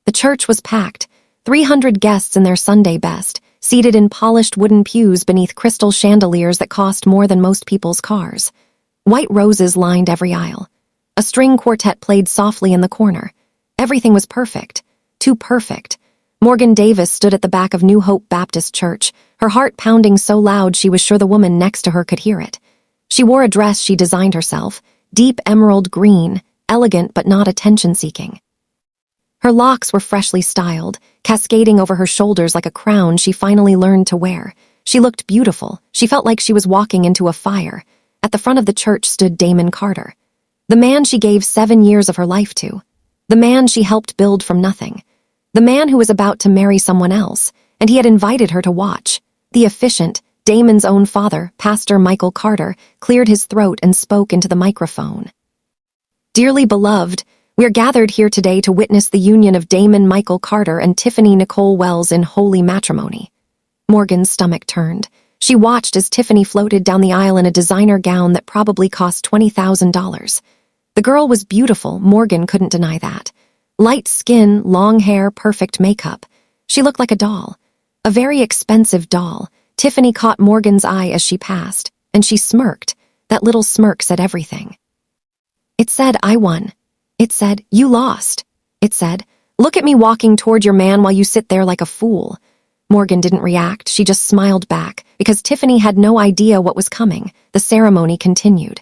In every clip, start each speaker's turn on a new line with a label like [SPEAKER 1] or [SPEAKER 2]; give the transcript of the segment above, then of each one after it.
[SPEAKER 1] The church was packed, 300 guests in their Sunday best, seated in polished wooden pews beneath crystal chandeliers that cost more than most people's cars. White roses lined every aisle. A string quartet played softly in the corner. Everything was perfect. Too perfect. Morgan Davis stood at the back of New Hope Baptist Church, her heart pounding so loud she was sure the woman next to her could hear it. She wore a dress she designed herself, deep emerald green, elegant but not attention-seeking. Her locks were freshly styled, cascading over her shoulders like a crown she finally learned to wear. She looked beautiful. She felt like she was walking into a fire. At the front of the church stood Damon Carter, the man she gave 7 years of her life to, the man she helped build from nothing, the man who was about to marry someone else, and he had invited her to watch. The efficient, Damon's own father, Pastor Michael Carter, cleared his throat and spoke into the microphone. "Dearly beloved, we are gathered here today to witness the union of Damon Michael Carter and Tiffany Nicole Wells in holy matrimony." Morgan's stomach turned. She watched as Tiffany floated down the aisle in a designer gown that probably cost $20,000. The girl was beautiful, Morgan couldn't deny that. Light skin, long hair, perfect makeup. She looked like a doll. A very expensive doll. Tiffany caught Morgan's eye as she passed, and she smirked. That little smirk said everything. It said, "I won." It said, "You lost." It said, "Look at me walking toward your man while you sit there like a fool." Morgan didn't react, she just smiled back, because Tiffany had no idea what was coming. The ceremony continued.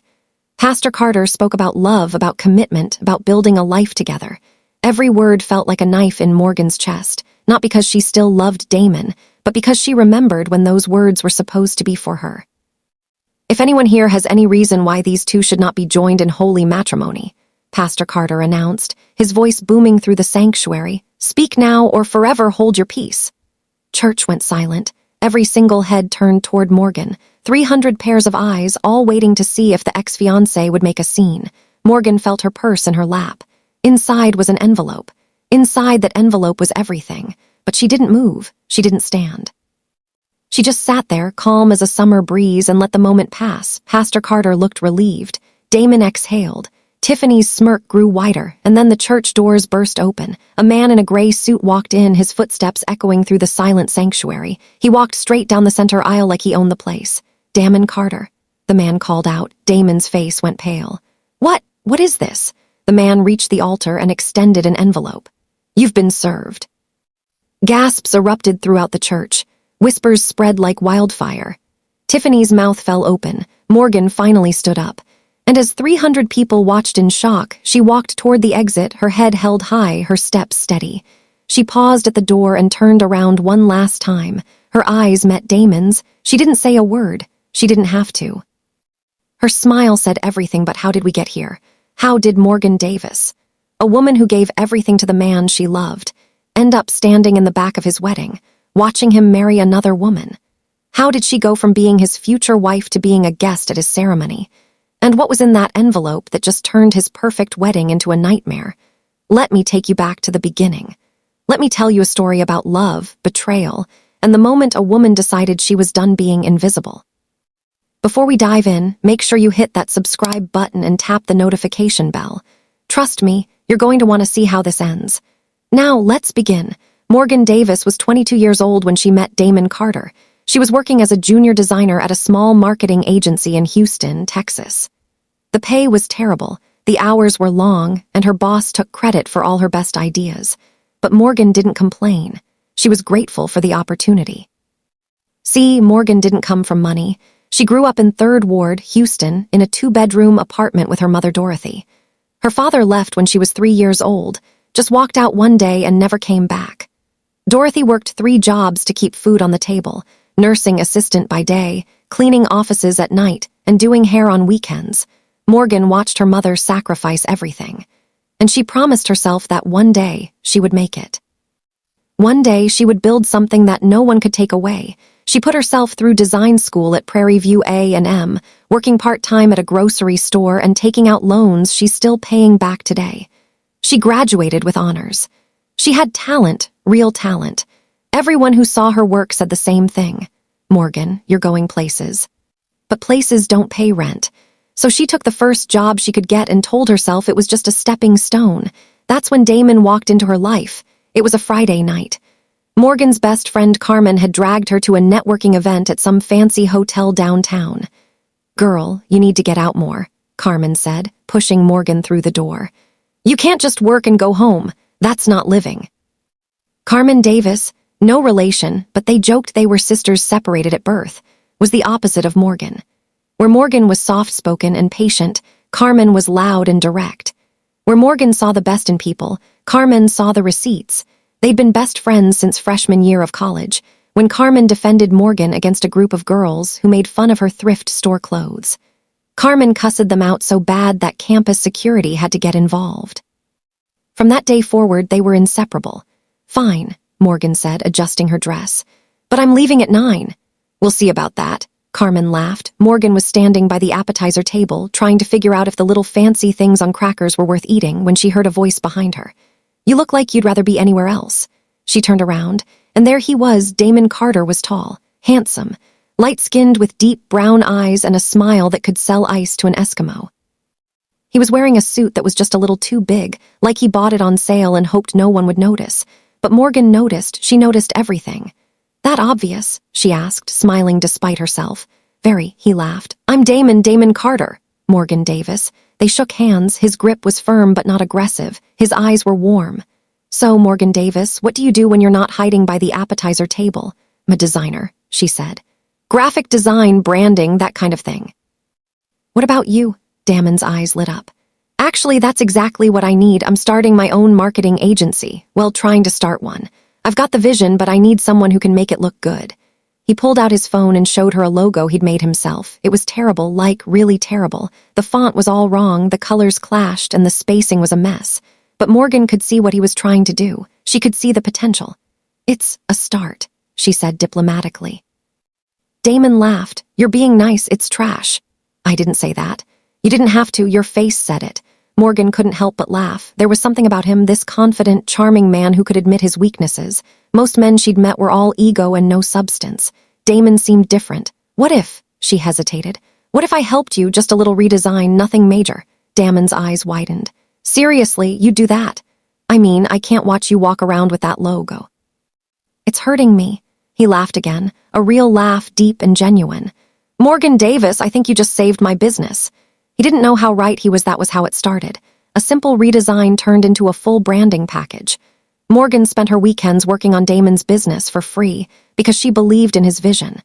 [SPEAKER 1] Pastor Carter spoke about love, about commitment, about building a life together. Every word felt like a knife in Morgan's chest, not because she still loved Damon, but because she remembered when those words were supposed to be for her. "If anyone here has any reason why these two should not be joined in holy matrimony," Pastor Carter announced, his voice booming through the sanctuary, "speak now or forever hold your peace." Church went silent. Every single head turned toward Morgan, 300 pairs of eyes, all waiting to see if the ex-fiancé would make a scene. Morgan felt her purse in her lap. Inside was an envelope. Inside that envelope was everything. But she didn't move. She didn't stand. She just sat there, calm as a summer breeze, and let the moment pass. Pastor Carter looked relieved. Damon exhaled. Tiffany's smirk grew wider, and then the church doors burst open. A man in a gray suit walked in, his footsteps echoing through the silent sanctuary. He walked straight down the center aisle like he owned the place. "Damon Carter," the man called out. Damon's face went pale. What is this?" The man reached the altar and extended an envelope. "You've been served." Gasps erupted throughout the church. Whispers spread like wildfire. Tiffany's mouth fell open. Morgan finally stood up. And as 300 people watched in shock, she walked toward the exit, her head held high, her steps steady. She paused at the door and turned around one last time. Her eyes met Damon's. She didn't say a word. She didn't have to. Her smile said everything, but how did we get here? How did Morgan Davis, a woman who gave everything to the man she loved, end up standing in the back of his wedding, watching him marry another woman? How did she go from being his future wife to being a guest at his ceremony? And what was in that envelope that just turned his perfect wedding into a nightmare? Let me take you back to the beginning. Let me tell you a story about love, betrayal, and the moment a woman decided she was done being invisible. Before we dive in, make sure you hit that subscribe button and tap the notification bell. Trust me, you're going to want to see how this ends. Now, let's begin. Morgan Davis was 22 years old when she met Damon Carter. She was working as a junior designer at a small marketing agency in Houston, Texas. The pay was terrible, the hours were long, and her boss took credit for all her best ideas. But Morgan didn't complain. She was grateful for the opportunity. See, Morgan didn't come from money. She grew up in 3rd Ward, Houston, in a 2-bedroom apartment with her mother Dorothy. Her father left when she was 3 years old, just walked out one day and never came back. Dorothy worked 3 jobs to keep food on the table: nursing assistant by day, cleaning offices at night, and doing hair on weekends. Morgan watched her mother sacrifice everything. And she promised herself that one day she would make it. One day she would build something that no one could take away. She put herself through design school at Prairie View A&M, working part-time at a grocery store and taking out loans she's still paying back today. She graduated with honors. She had talent, real talent. Everyone who saw her work said the same thing. "Morgan, you're going places." But places don't pay rent. So she took the first job she could get and told herself it was just a stepping stone. That's when Damon walked into her life. It was a Friday night. Morgan's best friend Carmen had dragged her to a networking event at some fancy hotel downtown. "Girl, you need to get out more," Carmen said, pushing Morgan through the door. "You can't just work and go home. That's not living." Carmen Davis, no relation, but they joked they were sisters separated at birth, was the opposite of Morgan. Where Morgan was soft-spoken and patient, Carmen was loud and direct. Where Morgan saw the best in people, Carmen saw the receipts. They'd been best friends since freshman year of college, when Carmen defended Morgan against a group of girls who made fun of her thrift store clothes. Carmen cussed them out so bad that campus security had to get involved. From that day forward, they were inseparable. "Fine," Morgan said, adjusting her dress. "But I'm leaving at 9. "We'll see about that," Carmen laughed. Morgan was standing by the appetizer table, trying to figure out if the little fancy things on crackers were worth eating when she heard a voice behind her. "You look like you'd rather be anywhere else." She turned around, and there he was. Damon Carter was tall, handsome, light-skinned with deep brown eyes and a smile that could sell ice to an Eskimo. He was wearing a suit that was just a little too big, like he bought it on sale and hoped no one would notice. But Morgan noticed. She noticed everything. "That obvious?" she asked, smiling despite herself. "Very," he laughed. "I'm Damon Carter." Morgan Davis. They shook hands. His grip was firm but not aggressive. His eyes were warm. "So, Morgan Davis, what do you do when you're not hiding by the appetizer table?" "I'm a designer," she said. "Graphic design, branding, that kind of thing." "What about you?" Damon's eyes lit up. "Actually, that's exactly what I need. I'm starting my own marketing agency. Well, trying to start one. I've got the vision, but I need someone who can make it look good." He pulled out his phone and showed her a logo he'd made himself. It was terrible, like really terrible. The font was all wrong, the colors clashed, and the spacing was a mess. But Morgan could see what he was trying to do. She could see the potential. "It's a start," she said diplomatically. Damon laughed. "You're being nice, it's trash." "I didn't say that." "You didn't have to, your face said it." Morgan couldn't help but laugh. There was something about him, this confident, charming man who could admit his weaknesses. Most men she'd met were all ego and no substance. Damon seemed different. "What if," she hesitated, "what if I helped you, just a little redesign, nothing major?" Damon's eyes widened. "Seriously, you'd do that?" "I mean, I can't watch you walk around with that logo." "It's hurting me." He laughed again, a real laugh, deep and genuine. "Morgan Davis, I think you just saved my business." He didn't know how right he was. That was how it started. A simple redesign turned into a full branding package. Morgan spent her weekends working on Damon's business for free because she believed in his vision.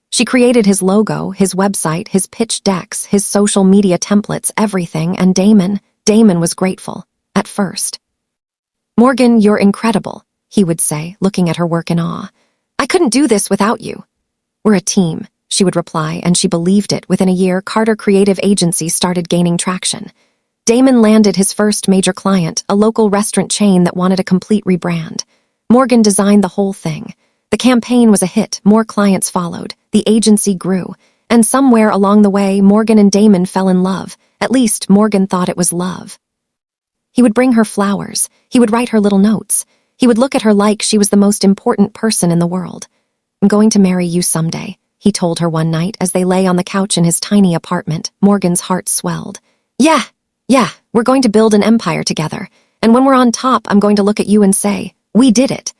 [SPEAKER 1] She created his logo, his website, his pitch decks, his social media templates, everything, and Damon was grateful. At first. "Morgan, you're incredible," he would say, looking at her work in awe. "I couldn't do this without you." "We're a team," she would reply, and she believed it. Within a year, Carter Creative Agency started gaining traction. Damon landed his first major client, a local restaurant chain that wanted a complete rebrand. Morgan designed the whole thing. The campaign was a hit, more clients followed, the agency grew, and somewhere along the way, Morgan and Damon fell in love. At least, Morgan thought it was love. He would bring her flowers. He would write her little notes. He would look at her like she was the most important person in the world. "I'm going to marry you someday," he told her one night as they lay on the couch in his tiny apartment. Morgan's heart swelled. Yeah, we're going to build an empire together. And when we're on top, I'm going to look at you and say, 'We did it.'"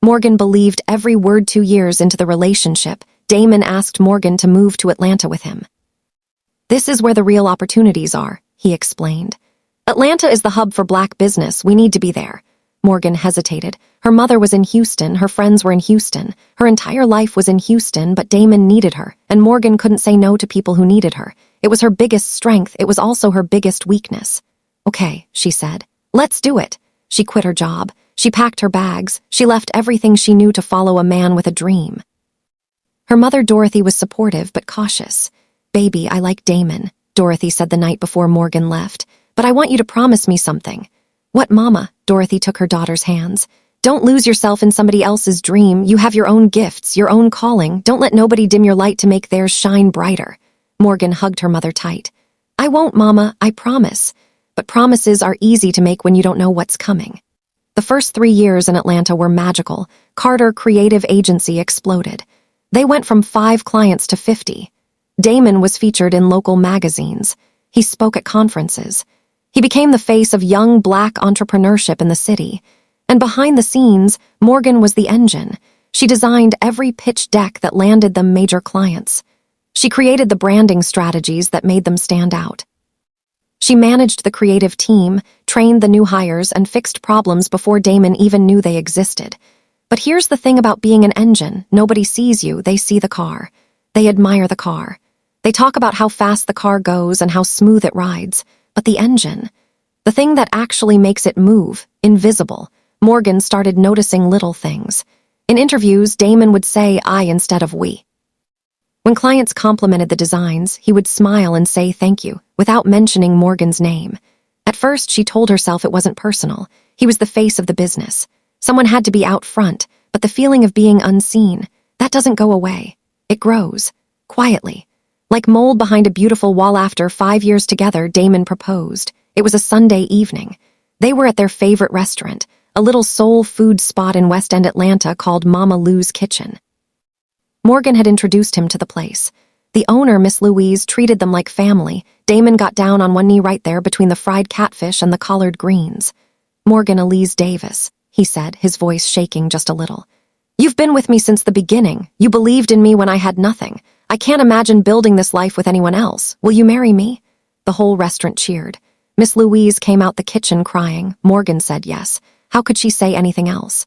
[SPEAKER 1] Morgan believed every word. 2 years into the relationship, Damon asked Morgan to move to Atlanta with him. "This is where the real opportunities are," he explained. "Atlanta is the hub for black business. We need to be there." Morgan hesitated. Her mother was in Houston, her friends were in Houston, her entire life was in Houston, but Damon needed her, and Morgan couldn't say no to people who needed her. It was her biggest strength, it was also her biggest weakness. "Okay," she said. "Let's do it." She quit her job. She packed her bags. She left everything she knew to follow a man with a dream. Her mother, Dorothy, was supportive but cautious. "Baby, I like Damon," Dorothy said the night before Morgan left, "but I want you to promise me something." "What, Mama?" Dorothy took her daughter's hands. "Don't lose yourself in somebody else's dream. You have your own gifts, your own calling. Don't let nobody dim your light to make theirs shine brighter." Morgan hugged her mother tight. "I won't, Mama, I promise." But promises are easy to make when you don't know what's coming. The first 3 years in Atlanta were magical. Carter Creative Agency exploded. They went from 5 clients to 50. Damon was featured in local magazines. He spoke at conferences. He became the face of young black entrepreneurship in the city. And behind the scenes, Morgan was the engine. She designed every pitch deck that landed them major clients. She created the branding strategies that made them stand out. She managed the creative team, trained the new hires, and fixed problems before Damon even knew they existed. But here's the thing about being an engine. Nobody sees you, they see the car. They admire the car. They talk about how fast the car goes and how smooth it rides. But the engine, the thing that actually makes it move, invisible, Morgan started noticing little things. In interviews, Damon would say I instead of we. When clients complimented the designs, he would smile and say thank you, without mentioning Morgan's name. At first, she told herself it wasn't personal. He was the face of the business. Someone had to be out front, but the feeling of being unseen, that doesn't go away. It grows, quietly. Like mold behind a beautiful wall. After 5 years together, Damon proposed. It was a Sunday evening. They were at their favorite restaurant, a little soul food spot in West End Atlanta called Mama Lou's Kitchen. Morgan had introduced him to the place. The owner, Miss Louise, treated them like family. Damon got down on one knee right there between the fried catfish and the collard greens. Morgan Elise Davis, he said, his voice shaking just a little. You've been with me since the beginning. You believed in me when I had nothing. I can't imagine building this life with anyone else. Will you marry me? The whole restaurant cheered. Miss Louise came out the kitchen crying. Morgan said yes. How could she say anything else?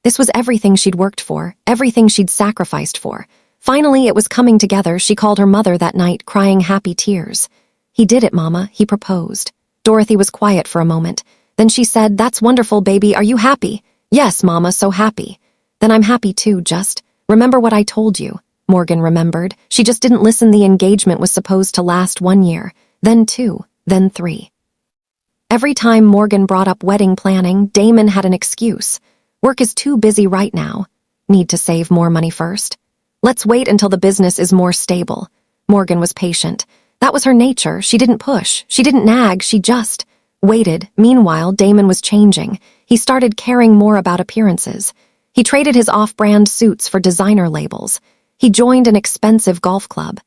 [SPEAKER 1] This was everything she'd worked for, everything she'd sacrificed for. Finally, it was coming together. She called her mother that night, crying happy tears. He did it, Mama. He proposed. Dorothy was quiet for a moment. Then she said, That's wonderful, baby. Are you happy? Yes, Mama, so happy. Then I'm happy too, just. Remember what I told you. Morgan remembered. She just didn't listen. The engagement was supposed to last 1 year, then 2, then 3. Every time Morgan brought up wedding planning, Damon had an excuse. Work is too busy right now. Need to save more money first. Let's wait until the business is more stable. Morgan was patient. That was her nature. She didn't push. She didn't nag. She just waited. Meanwhile, Damon was changing. He started caring more about appearances. He traded his off-brand suits for designer labels. He joined an expensive golf club.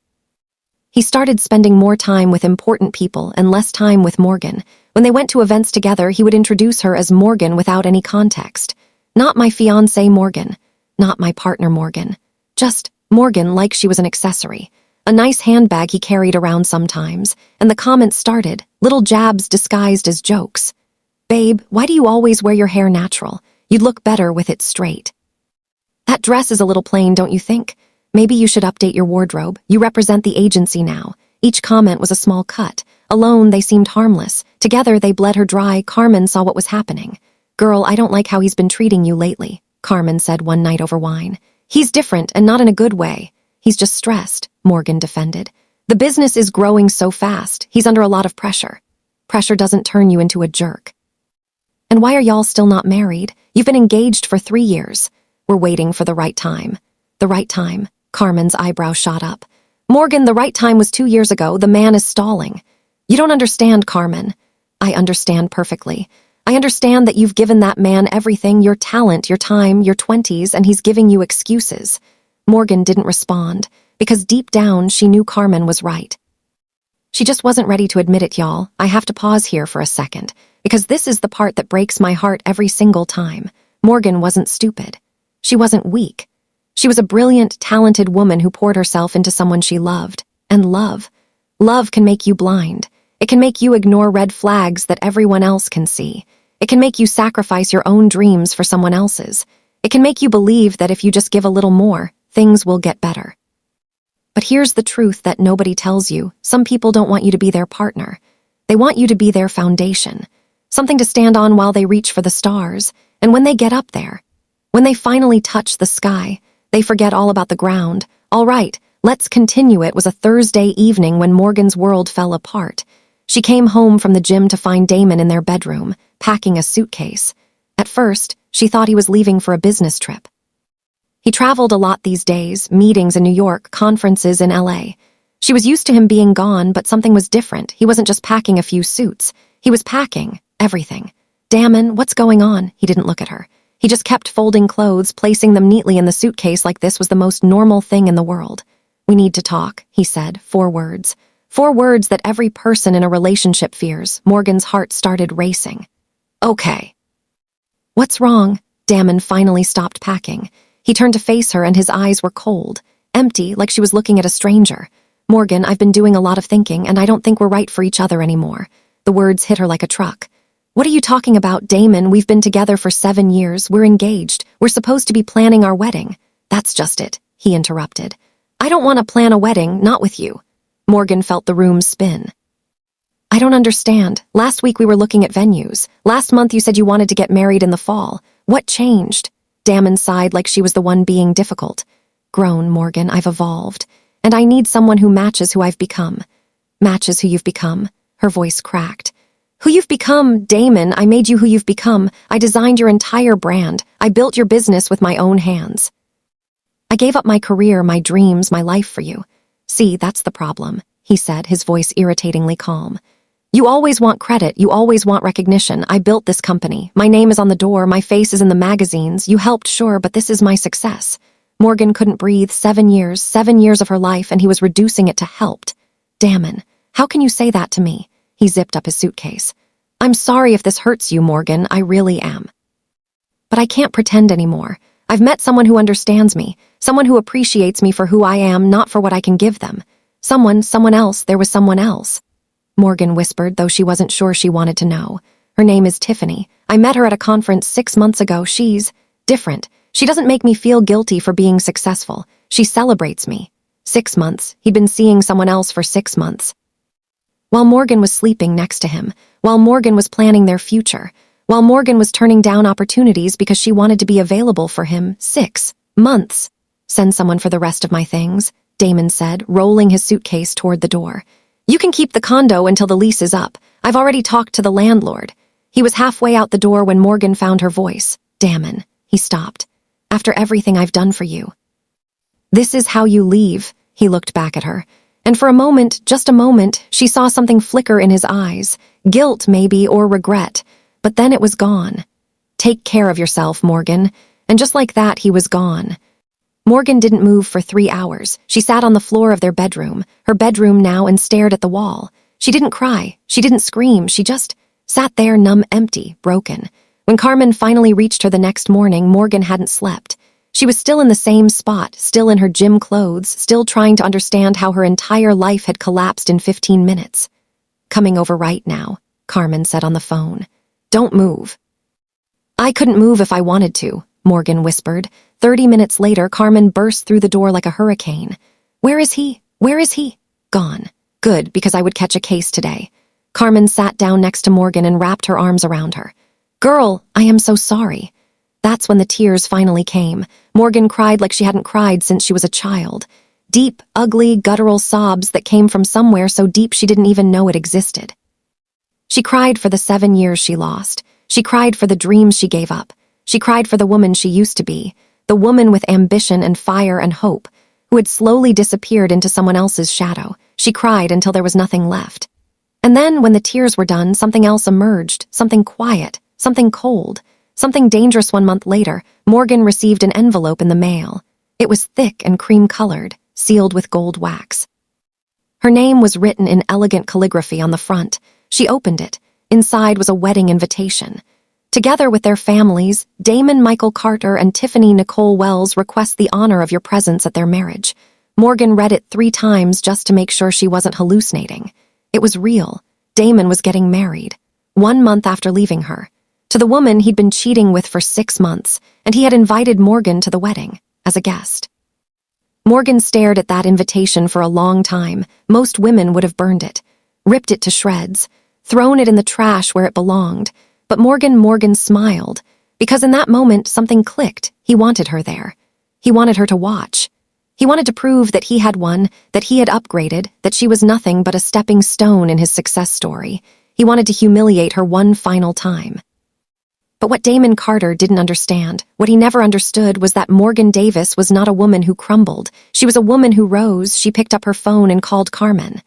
[SPEAKER 1] He started spending more time with important people and less time with Morgan. When they went to events together, he would introduce her as Morgan without any context. Not my fiancé Morgan. Not my partner Morgan. Just Morgan, like she was an accessory. A nice handbag he carried around sometimes, and the comments started, little jabs disguised as jokes. Babe, why do you always wear your hair natural? You'd look better with it straight. That dress is a little plain, don't you think? Maybe you should update your wardrobe. You represent the agency now. Each comment was a small cut. Alone, they seemed harmless. Together, they bled her dry. Carmen saw what was happening. Girl, I don't like how he's been treating you lately, Carmen said one night over wine. He's different, and not in a good way. He's just stressed, Morgan defended. The business is growing so fast. He's under a lot of pressure. Pressure doesn't turn you into a jerk. And why are y'all still not married? You've been engaged for 3 years. We're waiting for the right time. The right time? Carmen's eyebrow shot up. Morgan, the right time was 2 years ago. The man is stalling. You don't understand, Carmen. I understand perfectly. I understand that you've given that man everything, your talent, your time, your 20s, and he's giving you excuses. Morgan didn't respond, because deep down she knew Carmen was right. She just wasn't ready to admit it, y'all. I have to pause here for a second, because this is the part that breaks my heart every single time. Morgan wasn't stupid. She wasn't weak. She was a brilliant, talented woman who poured herself into someone she loved. And love can make you blind. It can make you ignore red flags that everyone else can see. It can make you sacrifice your own dreams for someone else's. It can make you believe that if you just give a little more, things will get better. But here's the truth that nobody tells you. Some people don't want you to be their partner. They want you to be their foundation. Something to stand on while they reach for the stars. And when they get up there, when they finally touch the sky, they forget all about the ground. All right, let's continue. It was a Thursday evening when Morgan's world fell apart. She came home from the gym to find Damon in their bedroom, packing a suitcase. At first, she thought he was leaving for a business trip. He traveled a lot these days, meetings in New York, conferences in LA. She was used to him being gone, but something was different. He wasn't just packing a few suits. He was packing everything. Damon, what's going on? He didn't look at her. He just kept folding clothes, placing them neatly in the suitcase like this was the most normal thing in the world. We need to talk, he said, 4 words. 4 words that every person in a relationship fears. Morgan's heart started racing. Okay. What's wrong? Damon finally stopped packing. He turned to face her and his eyes were cold, empty, like she was looking at a stranger. Morgan, I've been doing a lot of thinking and I don't think we're right for each other anymore. The words hit her like a truck. What are you talking about, Damon? We've been together for 7 years. We're engaged. We're supposed to be planning our wedding. That's just it, he interrupted. I don't want to plan a wedding, not with you. Morgan felt the room spin. I don't understand. Last week we were looking at venues. Last month you said you wanted to get married in the fall. What changed? Damon sighed like she was the one being difficult. Grown, Morgan, I've evolved. And I need someone who matches who I've become. Matches who you've become? Her voice cracked. Who you've become, Damon, I made you who you've become. I designed your entire brand. I built your business with my own hands. I gave up my career, my dreams, my life for you. See, that's the problem, he said, his voice irritatingly calm. You always want credit, you always want recognition. I built this company. My name is on the door, my face is in the magazines. You helped, sure, but this is my success. Morgan couldn't breathe. 7 years of her life, and he was reducing it to helped. Damon, how can you say that to me? He zipped up his suitcase. I'm sorry if this hurts you, Morgan, I really am. But I can't pretend anymore. I've met someone who understands me, someone who appreciates me for who I am, not for what I can give them. Someone else, there was someone else. Morgan whispered, though she wasn't sure she wanted to know. Her name is Tiffany. I met her at a conference 6 months ago. She's different. She doesn't make me feel guilty for being successful. She celebrates me. 6 months. He'd been seeing someone else for 6 months. While Morgan was sleeping next to him, while Morgan was planning their future, while Morgan was turning down opportunities because she wanted to be available for him. 6 months. Send someone for the rest of my things, Damon said, rolling his suitcase toward the door. You can keep the condo until the lease is up. I've already talked to the landlord. He was halfway out the door when Morgan found her voice. Damon, he stopped. After everything I've done for you. This is how you leave, he looked back at her. And for a moment, just a moment, she saw something flicker in his eyes. Guilt, maybe, or regret. But then it was gone. Take care of yourself, Morgan. And just like that, he was gone. Morgan didn't move for 3 hours. She sat on the floor of their bedroom, her bedroom now, and stared at the wall. She didn't cry. She didn't scream. She just sat there, numb, empty, broken. When Carmen finally reached her the next morning, Morgan hadn't slept. She was still in the same spot, still in her gym clothes, still trying to understand how her entire life had collapsed in 15 minutes. Coming over right now, Carmen said on the phone. Don't move. I couldn't move if I wanted to, Morgan whispered. 30 minutes later, Carmen burst through the door like a hurricane. Where is he? Where is he? Gone. Good, because I would catch a case today. Carmen sat down next to Morgan and wrapped her arms around her. Girl, I am so sorry. That's when the tears finally came. Morgan cried like she hadn't cried since she was a child. Deep, ugly, guttural sobs that came from somewhere so deep she didn't even know it existed. She cried for the 7 years she lost. She cried for the dreams she gave up. She cried for the woman she used to be, the woman with ambition and fire and hope, who had slowly disappeared into someone else's shadow. She cried until there was nothing left. And then, when the tears were done, something else emerged, something quiet, something cold, something dangerous. 1 month later, Morgan received an envelope in the mail. It was thick and cream-colored, sealed with gold wax. Her name was written in elegant calligraphy on the front. She opened it. Inside was a wedding invitation. Together with their families, Damon Michael Carter and Tiffany Nicole Wells request the honor of your presence at their marriage. Morgan read it 3 times just to make sure she wasn't hallucinating. It was real. Damon was getting married. 1 month after leaving her. To the woman he'd been cheating with for 6 months, and he had invited Morgan to the wedding, as a guest. Morgan stared at that invitation for a long time. Most women would have burned it, ripped it to shreds, thrown it in the trash where it belonged. But Morgan smiled, because in that moment something clicked. He wanted her there. He wanted her to watch. He wanted to prove that he had won, that he had upgraded, that she was nothing but a stepping stone in his success story. He wanted to humiliate her one final time. But what Damon Carter didn't understand, what he never understood, was that Morgan Davis was not a woman who crumbled. She was a woman who rose. She picked up her phone and called Carmen.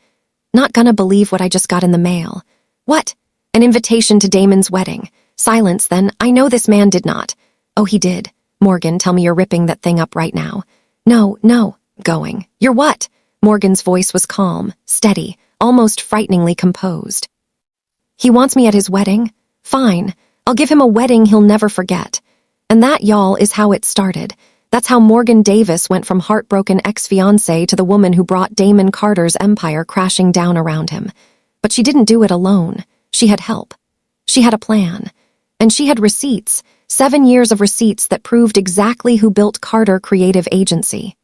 [SPEAKER 1] Not gonna believe what I just got in the mail. What? An invitation to Damon's wedding. Silence, then. I know this man did not. Oh, he did. Morgan, tell me you're ripping that thing up right now. No. Going. You're what? Morgan's voice was calm, steady, almost frighteningly composed. He wants me at his wedding? Fine. I'll give him a wedding he'll never forget. And that, y'all, is how it started. That's how Morgan Davis went from heartbroken ex-fiancé to the woman who brought Damon Carter's empire crashing down around him. But she didn't do it alone. She had help. She had a plan. And she had receipts, 7 years of receipts that proved exactly who built Carter Creative Agency.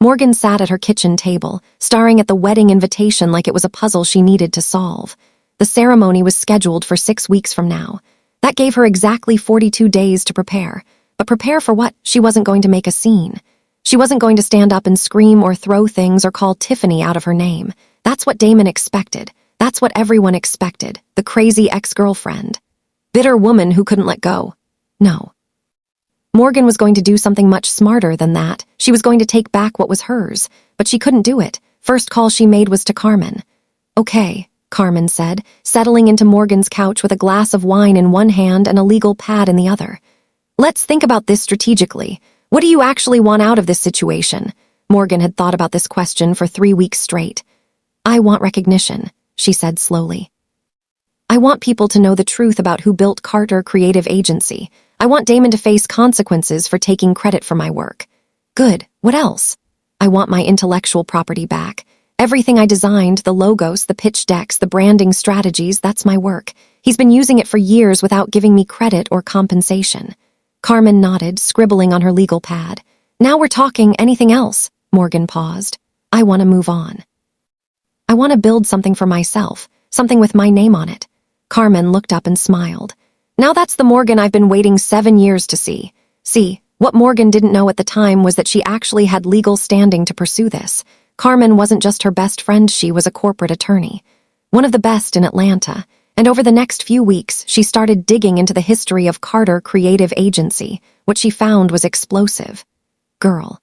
[SPEAKER 1] Morgan sat at her kitchen table, staring at the wedding invitation like it was a puzzle she needed to solve. The ceremony was scheduled for 6 weeks from now. That gave her exactly 42 days to prepare. But prepare for what? She wasn't going to make a scene. She wasn't going to stand up and scream or throw things or call Tiffany out of her name. That's what Damon expected. That's what everyone expected. The crazy ex-girlfriend. Bitter woman who couldn't let go. No. Morgan was going to do something much smarter than that. She was going to take back what was hers. But she couldn't do it. First call she made was to Carmen. Okay, Carmen said, settling into Morgan's couch with a glass of wine in one hand and a legal pad in the other. Let's think about this strategically. What do you actually want out of this situation? Morgan had thought about this question for 3 weeks straight. I want recognition, she said slowly. I want people to know the truth about who built Carter Creative Agency. I want Damon to face consequences for taking credit for my work. Good. What else? I want my intellectual property back. Everything I designed, the logos, the pitch decks, the branding strategies, that's my work. He's been using it for years without giving me credit or compensation. Carmen nodded, scribbling on her legal pad. Now we're talking. Anything else? Morgan paused. I want to move on. I want to build something for myself, something with my name on it. Carmen looked up and smiled. Now that's the Morgan I've been waiting 7 years to see. See, what Morgan didn't know at the time was that she actually had legal standing to pursue this. Carmen wasn't just her best friend, she was a corporate attorney. One of the best in Atlanta. And over the next few weeks, she started digging into the history of Carter Creative Agency. What she found was explosive. Girl.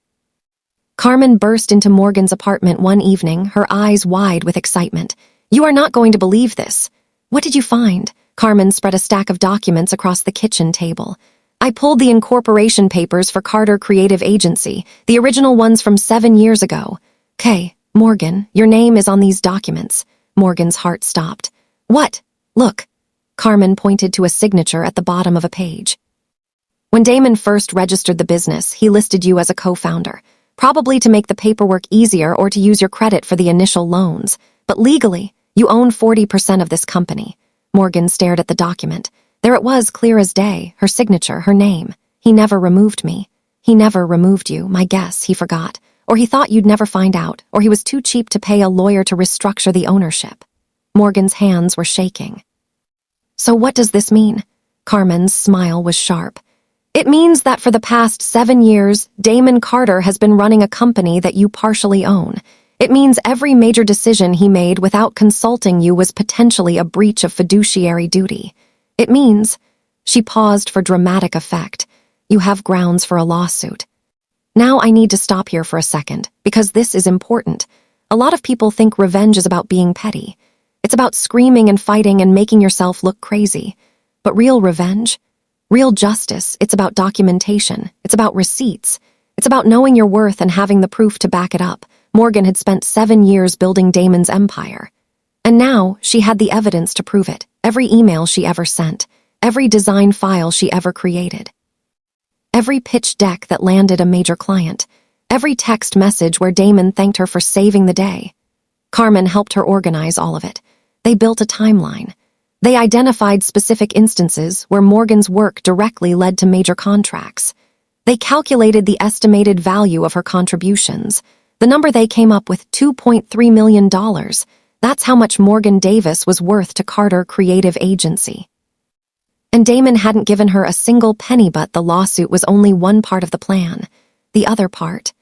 [SPEAKER 1] Carmen burst into Morgan's apartment one evening, her eyes wide with excitement. You are not going to believe this. What did you find? Carmen spread a stack of documents across the kitchen table. I pulled the incorporation papers for Carter Creative Agency, the original ones from 7 years ago. Okay, Morgan, your name is on these documents. Morgan's heart stopped. What? Look. Carmen pointed to a signature at the bottom of a page. When Damon first registered the business, he listed you as a co-founder, probably to make the paperwork easier or to use your credit for the initial loans. But legally, you own 40% of this company. Morgan stared at the document. There it was, clear as day, her signature, her name. He never removed me. He never removed you, my guess, he forgot. Or he thought you'd never find out, or he was too cheap to pay a lawyer to restructure the ownership. Morgan's hands were shaking. So what does this mean? Carmen's smile was sharp. It means that for the past 7 years, Damon Carter has been running a company that you partially own. It means every major decision he made without consulting you was potentially a breach of fiduciary duty. It means, she paused for dramatic effect, you have grounds for a lawsuit. Now I need to stop here for a second, because this is important. A lot of people think revenge is about being petty. It's about screaming and fighting and making yourself look crazy. But real revenge? Real justice, it's about documentation. It's about receipts. It's about knowing your worth and having the proof to back it up. Morgan had spent 7 years building Damon's empire. And now she had the evidence to prove it. Every email she ever sent. Every design file she ever created. Every pitch deck that landed a major client. Every text message where Damon thanked her for saving the day. Carmen helped her organize all of it. They built a timeline. They identified specific instances where Morgan's work directly led to major contracts. They calculated the estimated value of her contributions. The number they came up with, $2.3 million. That's how much Morgan Davis was worth to Carter Creative Agency. And Damon hadn't given her a single penny, but the lawsuit was only one part of the plan. The other part.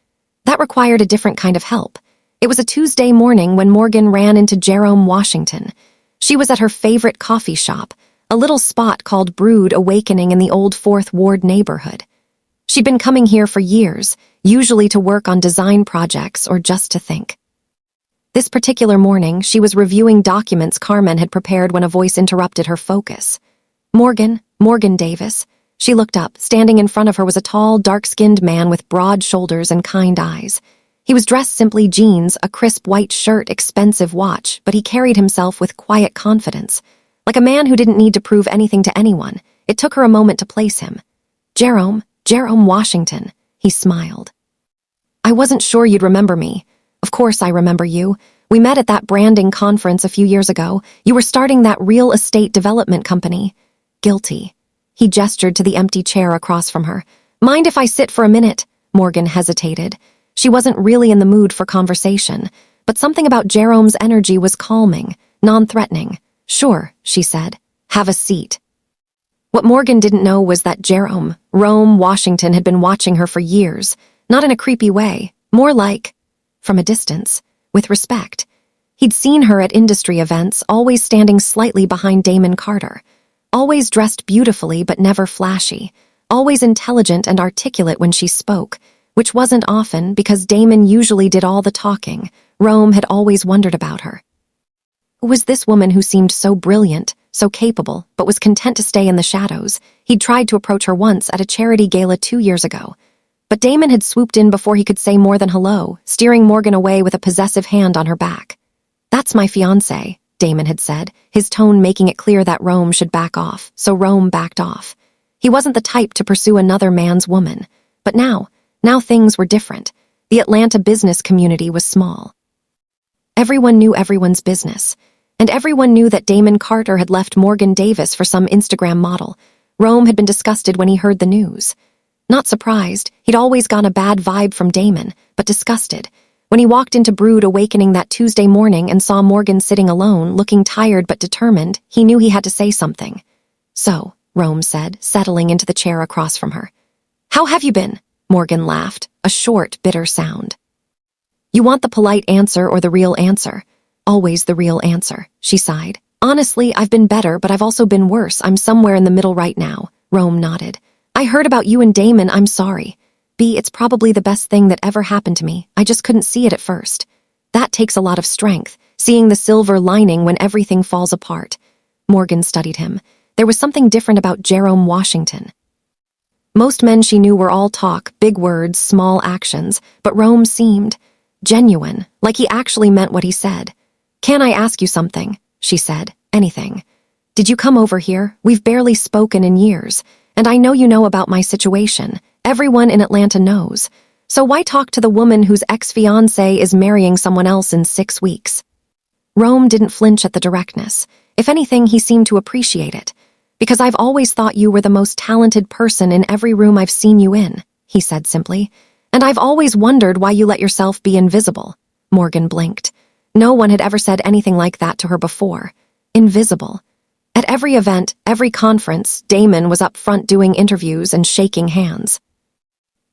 [SPEAKER 1] That required a different kind of help. It was a Tuesday morning when Morgan ran into Jerome Washington. She was at her favorite coffee shop, a little spot called Brood Awakening in the old 4th Ward neighborhood. She'd been coming here for years, usually to work on design projects or just to think. This particular morning, she was reviewing documents Carmen had prepared when a voice interrupted her focus. Morgan Davis. She looked up. Standing in front of her was a tall, dark-skinned man with broad shoulders and kind eyes. He was dressed simply jeans, a crisp white shirt, expensive watch, but he carried himself with quiet confidence, like a man who didn't need to prove anything to anyone. It took her a moment to place him. Jerome Washington, he smiled. I wasn't sure you'd remember me. Of course I remember you. We met at that branding conference a few years ago. You were starting that real estate development company. Guilty. He gestured to the empty chair across from her. Mind if I sit for a minute? Morgan hesitated. She wasn't really in the mood for conversation, but something about Jerome's energy was calming, non-threatening. Sure, she said. Have a seat. What Morgan didn't know was that Jerome Washington had been watching her for years, not in a creepy way, more like, from a distance, with respect. He'd seen her at industry events, always standing slightly behind Damon Carter, always dressed beautifully but never flashy, always intelligent and articulate when she spoke, which wasn't often because Damon usually did all the talking. Rome had always wondered about her. Who was this woman who seemed so brilliant, so capable, but was content to stay in the shadows? He'd tried to approach her once at a charity gala 2 years ago. But Damon had swooped in before he could say more than hello, steering Morgan away with a possessive hand on her back. That's my fiancé, Damon had said, his tone making it clear that Rome should back off, so Rome backed off. He wasn't the type to pursue another man's woman. But now things were different. The Atlanta business community was small. Everyone knew everyone's business. And everyone knew that Damon Carter had left Morgan Davis for some Instagram model. Rome had been disgusted when he heard the news. Not surprised, he'd always gotten a bad vibe from Damon, but disgusted. When he walked into Brood Awakening that Tuesday morning and saw Morgan sitting alone, looking tired but determined, he knew he had to say something. So, Rome said, settling into the chair across from her. How have you been? Morgan laughed, a short, bitter sound. You want the polite answer or the real answer? Always the real answer, she sighed. Honestly, I've been better, but I've also been worse. I'm somewhere in the middle right now. Rome nodded. I heard about you and Damon. I'm sorry. B, it's probably the best thing that ever happened to me. I just couldn't see it at first. That takes a lot of strength, seeing the silver lining when everything falls apart. Morgan studied him. There was something different about Jerome Washington. Most men she knew were all talk, big words, small actions, but Rome seemed genuine, like he actually meant what he said. Can I ask you something? She said. Anything. Did you come over here? We've barely spoken in years, and I know you know about my situation. Everyone in Atlanta knows. So why talk to the woman whose ex-fiancé is marrying someone else in 6 weeks? Rome didn't flinch at the directness. If anything, he seemed to appreciate it. Because I've always thought you were the most talented person in every room I've seen you in, he said simply. And I've always wondered why you let yourself be invisible. Morgan blinked. No one had ever said anything like that to her before. Invisible. At every event, every conference, Damon was up front doing interviews and shaking hands.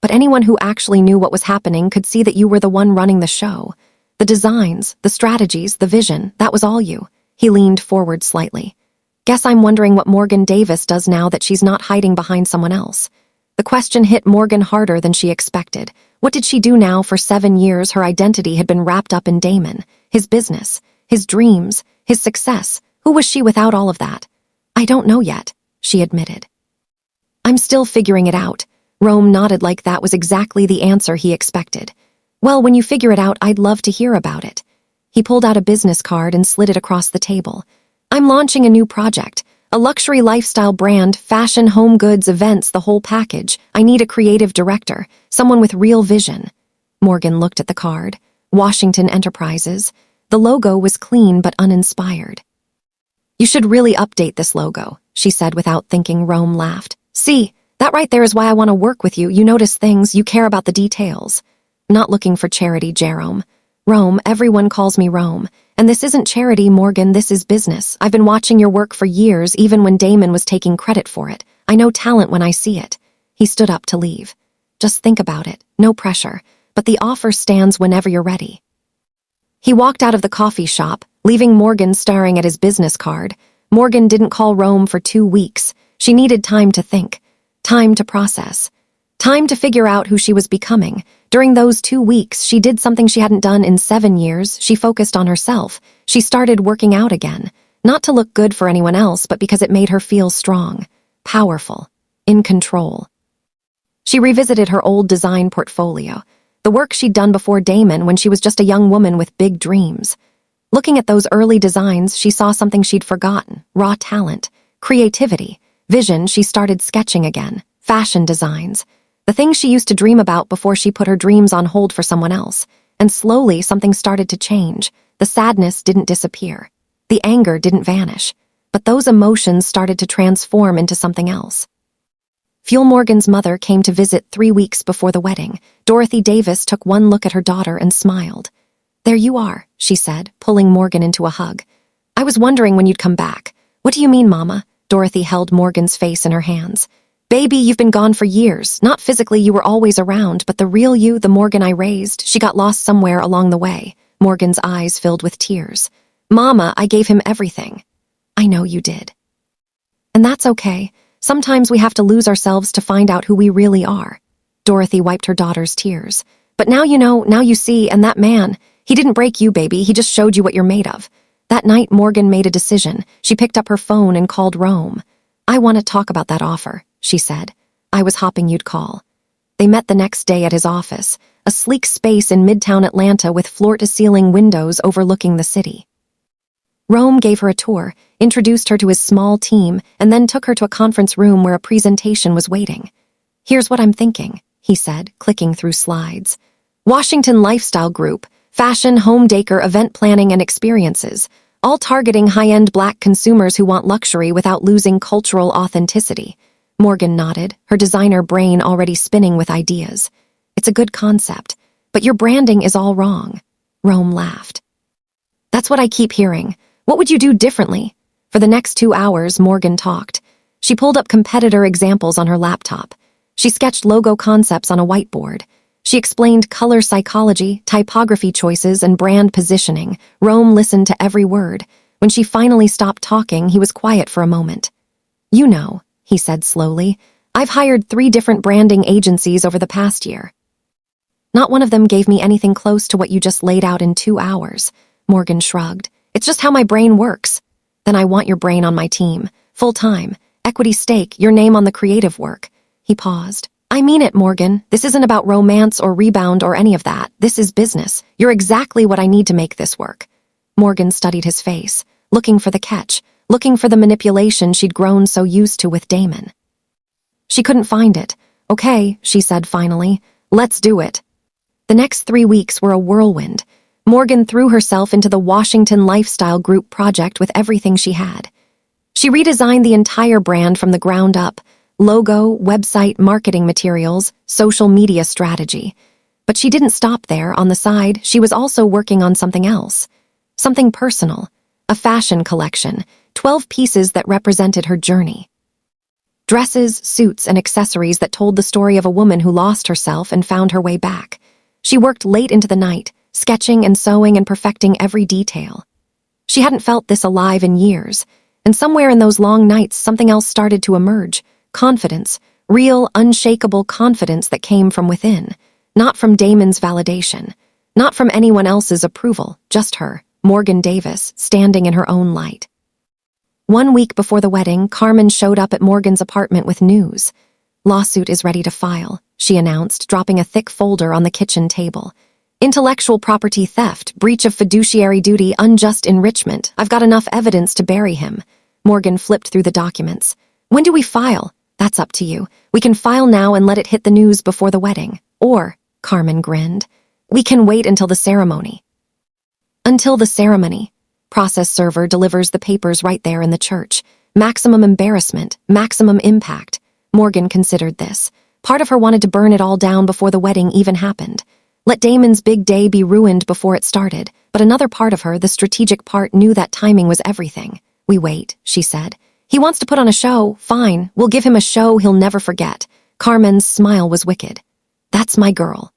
[SPEAKER 1] But anyone who actually knew what was happening could see that you were the one running the show. The designs, the strategies, the vision, that was all you. He leaned forward slightly. Guess I'm wondering what Morgan Davis does now that she's not hiding behind someone else. The question hit Morgan harder than she expected. What did she do now? For 7 years, her identity had been wrapped up in Damon, his business, his dreams, his success. Who was she without all of that? I don't know yet, she admitted. I'm still figuring it out. Rome nodded like that was exactly the answer he expected. Well, when you figure it out, I'd love to hear about it. He pulled out a business card and slid it across the table. I'm launching a new project. A luxury lifestyle brand, fashion, home goods, events, the whole package. I need a creative director, someone with real vision. Morgan looked at the card. Washington Enterprises. The logo was clean but uninspired. You should really update this logo, she said without thinking. Rome laughed. See, that right there is why I want to work with you. You notice things, you care about the details. Not looking for charity, Jerome. Rome, everyone calls me Rome. And this isn't charity, Morgan, this is business. I've been watching your work for years, even when Damon was taking credit for it. I know talent when I see it. He stood up to leave. Just think about it, no pressure, but the offer stands whenever you're ready. He walked out of the coffee shop, leaving Morgan staring at his business card. Morgan didn't call Rome for 2 weeks. She needed time to think, time to process, time to figure out who she was becoming. During those 2 weeks, she did something she hadn't done in 7 years. She focused on herself. She started working out again, not to look good for anyone else, but because it made her feel strong, powerful, in control. She revisited her old design portfolio, the work she'd done before Damon when she was just a young woman with big dreams. Looking at those early designs, she saw something she'd forgotten: raw talent, creativity, vision, she started sketching again. Fashion designs. The things she used to dream about before she put her dreams on hold for someone else. And slowly, something started to change. The sadness didn't disappear. The anger didn't vanish. But those emotions started to transform into something else. Fuel Morgan's mother came to visit 3 weeks before the wedding. Dorothy Davis took one look at her daughter and smiled. "There you are," she said, pulling Morgan into a hug. "I was wondering when you'd come back." "What do you mean, Mama?" Dorothy held Morgan's face in her hands. "Baby, you've been gone for years. Not physically, you were always around, but the real you, the Morgan I raised, she got lost somewhere along the way." Morgan's eyes filled with tears. "Mama, I gave him everything." "I know you did. And that's okay. Sometimes we have to lose ourselves to find out who we really are." Dorothy wiped her daughter's tears. "But now you know, now you see, and that man, he didn't break you, baby, he just showed you what you're made of." That night, Morgan made a decision. She picked up her phone and called Rome. "I want to talk about that offer," she said. "I was hoping you'd call." They met the next day at his office, a sleek space in Midtown Atlanta with floor-to-ceiling windows overlooking the city. Rome gave her a tour, introduced her to his small team, and then took her to a conference room where a presentation was waiting. "Here's what I'm thinking," he said, clicking through slides. "Washington Lifestyle Group, fashion, home decor, event planning, and experiences, all targeting high-end Black consumers who want luxury without losing cultural authenticity." Morgan nodded, her designer brain already spinning with ideas. "It's a good concept, but your branding is all wrong." Rome laughed. "That's what I keep hearing. What would you do differently?" For the next 2 hours, Morgan talked. She pulled up competitor examples on her laptop. She sketched logo concepts on a whiteboard. She explained color psychology, typography choices, and brand positioning. Rome listened to every word. When she finally stopped talking, he was quiet for a moment. "You know," he said slowly, "I've hired 3 different branding agencies over the past year. Not one of them gave me anything close to what you just laid out in 2 hours." Morgan shrugged. "It's just how my brain works." "Then I want your brain on my team. Full-time. Equity stake, your name on the creative work." He paused. "I mean it, Morgan. This isn't about romance or rebound or any of that. This is business. You're exactly what I need to make this work." Morgan studied his face, looking for the catch, looking for the manipulation she'd grown so used to with Damon. She couldn't find it. "Okay," she said finally. "Let's do it." The next 3 weeks were a whirlwind. Morgan threw herself into the Washington Lifestyle Group project with everything she had. She redesigned the entire brand from the ground up: logo, website, marketing materials, social media strategy. But she didn't stop there. On the side, she was also working on something else. Something personal. A fashion collection, 12 pieces that represented her journey. Dresses, suits, and accessories that told the story of a woman who lost herself and found her way back. She worked late into the night, sketching and sewing and perfecting every detail. She hadn't felt this alive in years, and somewhere in those long nights something else started to emerge. Confidence, real, unshakable confidence that came from within, not from Damon's validation, not from anyone else's approval, just her, Morgan Davis, standing in her own light. 1 week before the wedding, Carmen showed up at Morgan's apartment with news. "Lawsuit is ready to file," she announced, dropping a thick folder on the kitchen table. "Intellectual property theft, breach of fiduciary duty, unjust enrichment. I've got enough evidence to bury him." Morgan flipped through the documents. "When do we file?" "That's up to you. We can file now and let it hit the news before the wedding. Or," Carmen grinned, "we can wait until the ceremony." "Until the ceremony." Process server delivers the papers right there in the church. Maximum embarrassment, maximum impact. Morgan considered this. Part of her wanted to burn it all down before the wedding even happened. Let Damon's big day be ruined before it started, but another part of her, the strategic part, knew that timing was everything. "We wait," she said. "He wants to put on a show. Fine, we'll give him a show he'll never forget." Carmen's smile was wicked. "That's my girl."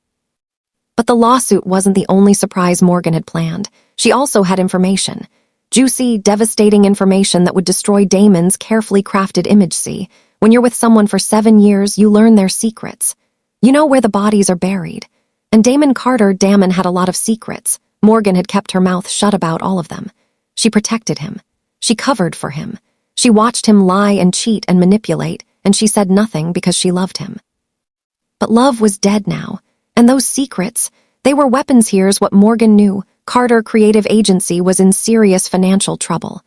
[SPEAKER 1] But the lawsuit wasn't the only surprise Morgan had planned. She also had information. Juicy, devastating information that would destroy Damon's carefully crafted image. See, when you're with someone for 7 years, you learn their secrets. You know where the bodies are buried. And Damon had a lot of secrets. Morgan had kept her mouth shut about all of them. She protected him. She covered for him. She watched him lie and cheat and manipulate, and she said nothing because she loved him. But love was dead now, and those secrets, they were weapons. Here's what Morgan knew. Carter Creative Agency was in serious financial trouble.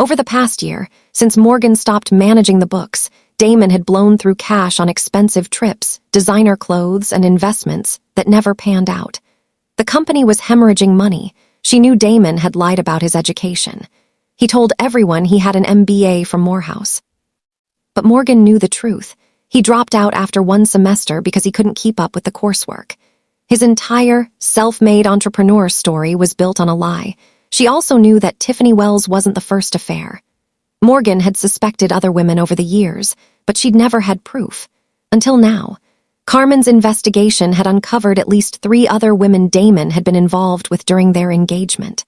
[SPEAKER 1] Over the past year, since Morgan stopped managing the books, Damon had blown through cash on expensive trips, designer clothes, and investments that never panned out. The company was hemorrhaging money. She knew Damon had lied about his education. He told everyone he had an MBA from Morehouse. But Morgan knew the truth. He dropped out after one semester because he couldn't keep up with the coursework. His entire self-made entrepreneur story was built on a lie. She also knew that Tiffany Wells wasn't the first affair. Morgan had suspected other women over the years, but she'd never had proof. Until now. Carmen's investigation had uncovered at least 3 other women Damon had been involved with during their engagement.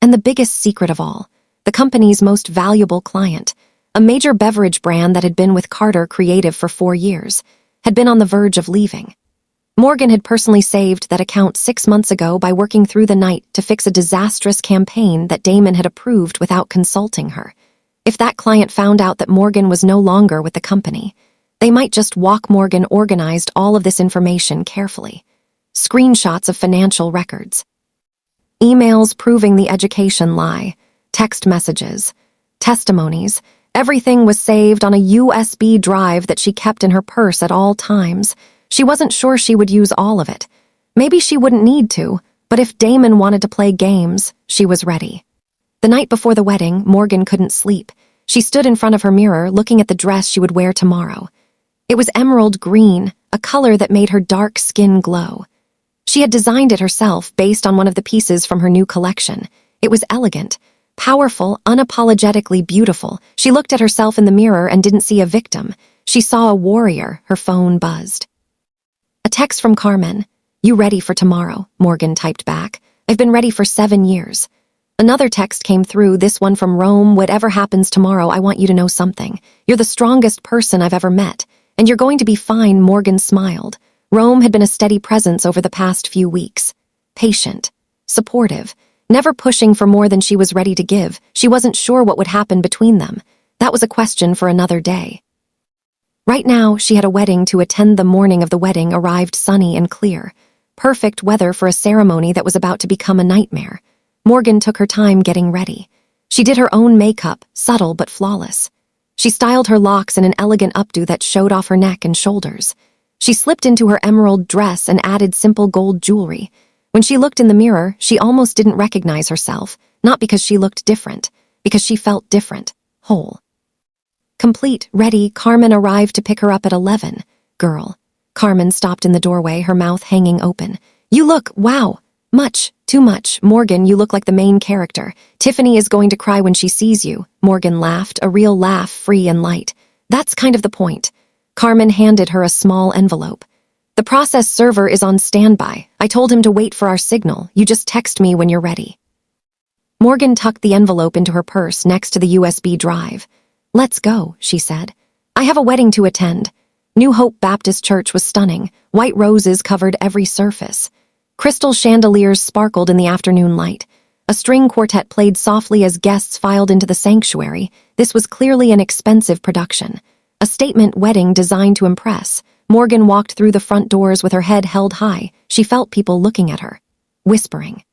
[SPEAKER 1] And the biggest secret of all, the company's most valuable client, a major beverage brand that had been with Carter Creative for 4 years, had been on the verge of leaving. Morgan had personally saved that account 6 months ago by working through the night to fix a disastrous campaign that Damon had approved without consulting her. If that client found out that Morgan was no longer with the company, they might just walk. Morgan organized all of this information carefully. Screenshots of financial records, emails proving the education lie, text messages, testimonies. Everything was saved on a USB drive that she kept in her purse at all times. She wasn't sure she would use all of it. Maybe she wouldn't need to, but if Damon wanted to play games, she was ready. The night before the wedding, Morgan couldn't sleep. She stood in front of her mirror looking at the dress she would wear tomorrow. It was emerald green, a color that made her dark skin glow. She had designed it herself based on one of the pieces from her new collection. It was elegant, powerful, unapologetically beautiful. She looked at herself in the mirror and didn't see a victim. She saw a warrior. Her phone buzzed. A text from Carmen. "You ready for tomorrow?" Morgan typed back. "I've been ready for 7 years. Another text came through, this one from Rome. "Whatever happens tomorrow, I want you to know something. You're the strongest person I've ever met, and you're going to be fine." Morgan smiled. Rome had been a steady presence over the past few weeks. Patient, supportive, never pushing for more than she was ready to give. She wasn't sure what would happen between them. That was a question for another day. Right now, she had a wedding to attend. The morning of the wedding arrived sunny and clear. Perfect weather for a ceremony that was about to become a nightmare. Morgan took her time getting ready. She did her own makeup, subtle but flawless. She styled her locks in an elegant updo that showed off her neck and shoulders. She slipped into her emerald dress and added simple gold jewelry. When she looked in the mirror, she almost didn't recognize herself, not because she looked different, because she felt different, whole. Complete, ready, Carmen arrived to pick her up at 11. "Girl." Carmen stopped in the doorway, her mouth hanging open. "You look, wow, much, too much." "Morgan, you look like the main character. Tiffany is going to cry when she sees you." Morgan laughed, a real laugh, free and light. "That's kind of the point." Carmen handed her a small envelope. "The process server is on standby. I told him to wait for our signal. You just text me when you're ready." Morgan tucked the envelope into her purse next to the USB drive. "Let's go," she said. "I have a wedding to attend." New Hope Baptist Church was stunning. White roses covered every surface. Crystal chandeliers sparkled in the afternoon light. A string quartet played softly as guests filed into the sanctuary. This was clearly an expensive production. A statement wedding designed to impress. Morgan walked through the front doors with her head held high. She felt people looking at her, whispering.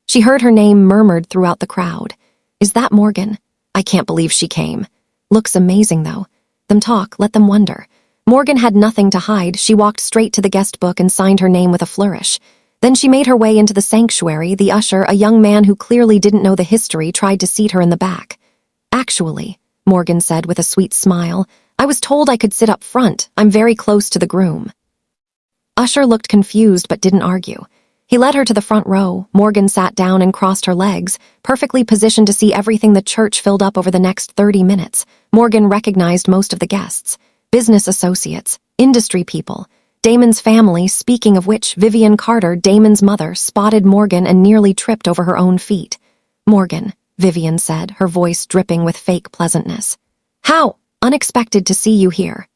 [SPEAKER 1] She heard her name murmured throughout the crowd. "Is that Morgan? I can't believe she came. Looks amazing, though. Them talk, let them wonder." Morgan had nothing to hide. She walked straight to the guest book and signed her name with a flourish. Then she made her way into the sanctuary. The usher, a young man who clearly didn't know the history, tried to seat her in the back. "Actually," Morgan said with a sweet smile, "I was told I could sit up front. I'm very close to the groom." Usher looked confused but didn't argue. He led her to the front row. Morgan sat down and crossed her legs, perfectly positioned to see everything the church filled up over the next 30 minutes. Morgan recognized most of the guests. Business associates, industry people, Damon's family. Speaking of which, Vivian Carter, Damon's mother, spotted Morgan and nearly tripped over her own feet. "Morgan," Vivian said, her voice dripping with fake pleasantness. "How unexpected to see you here."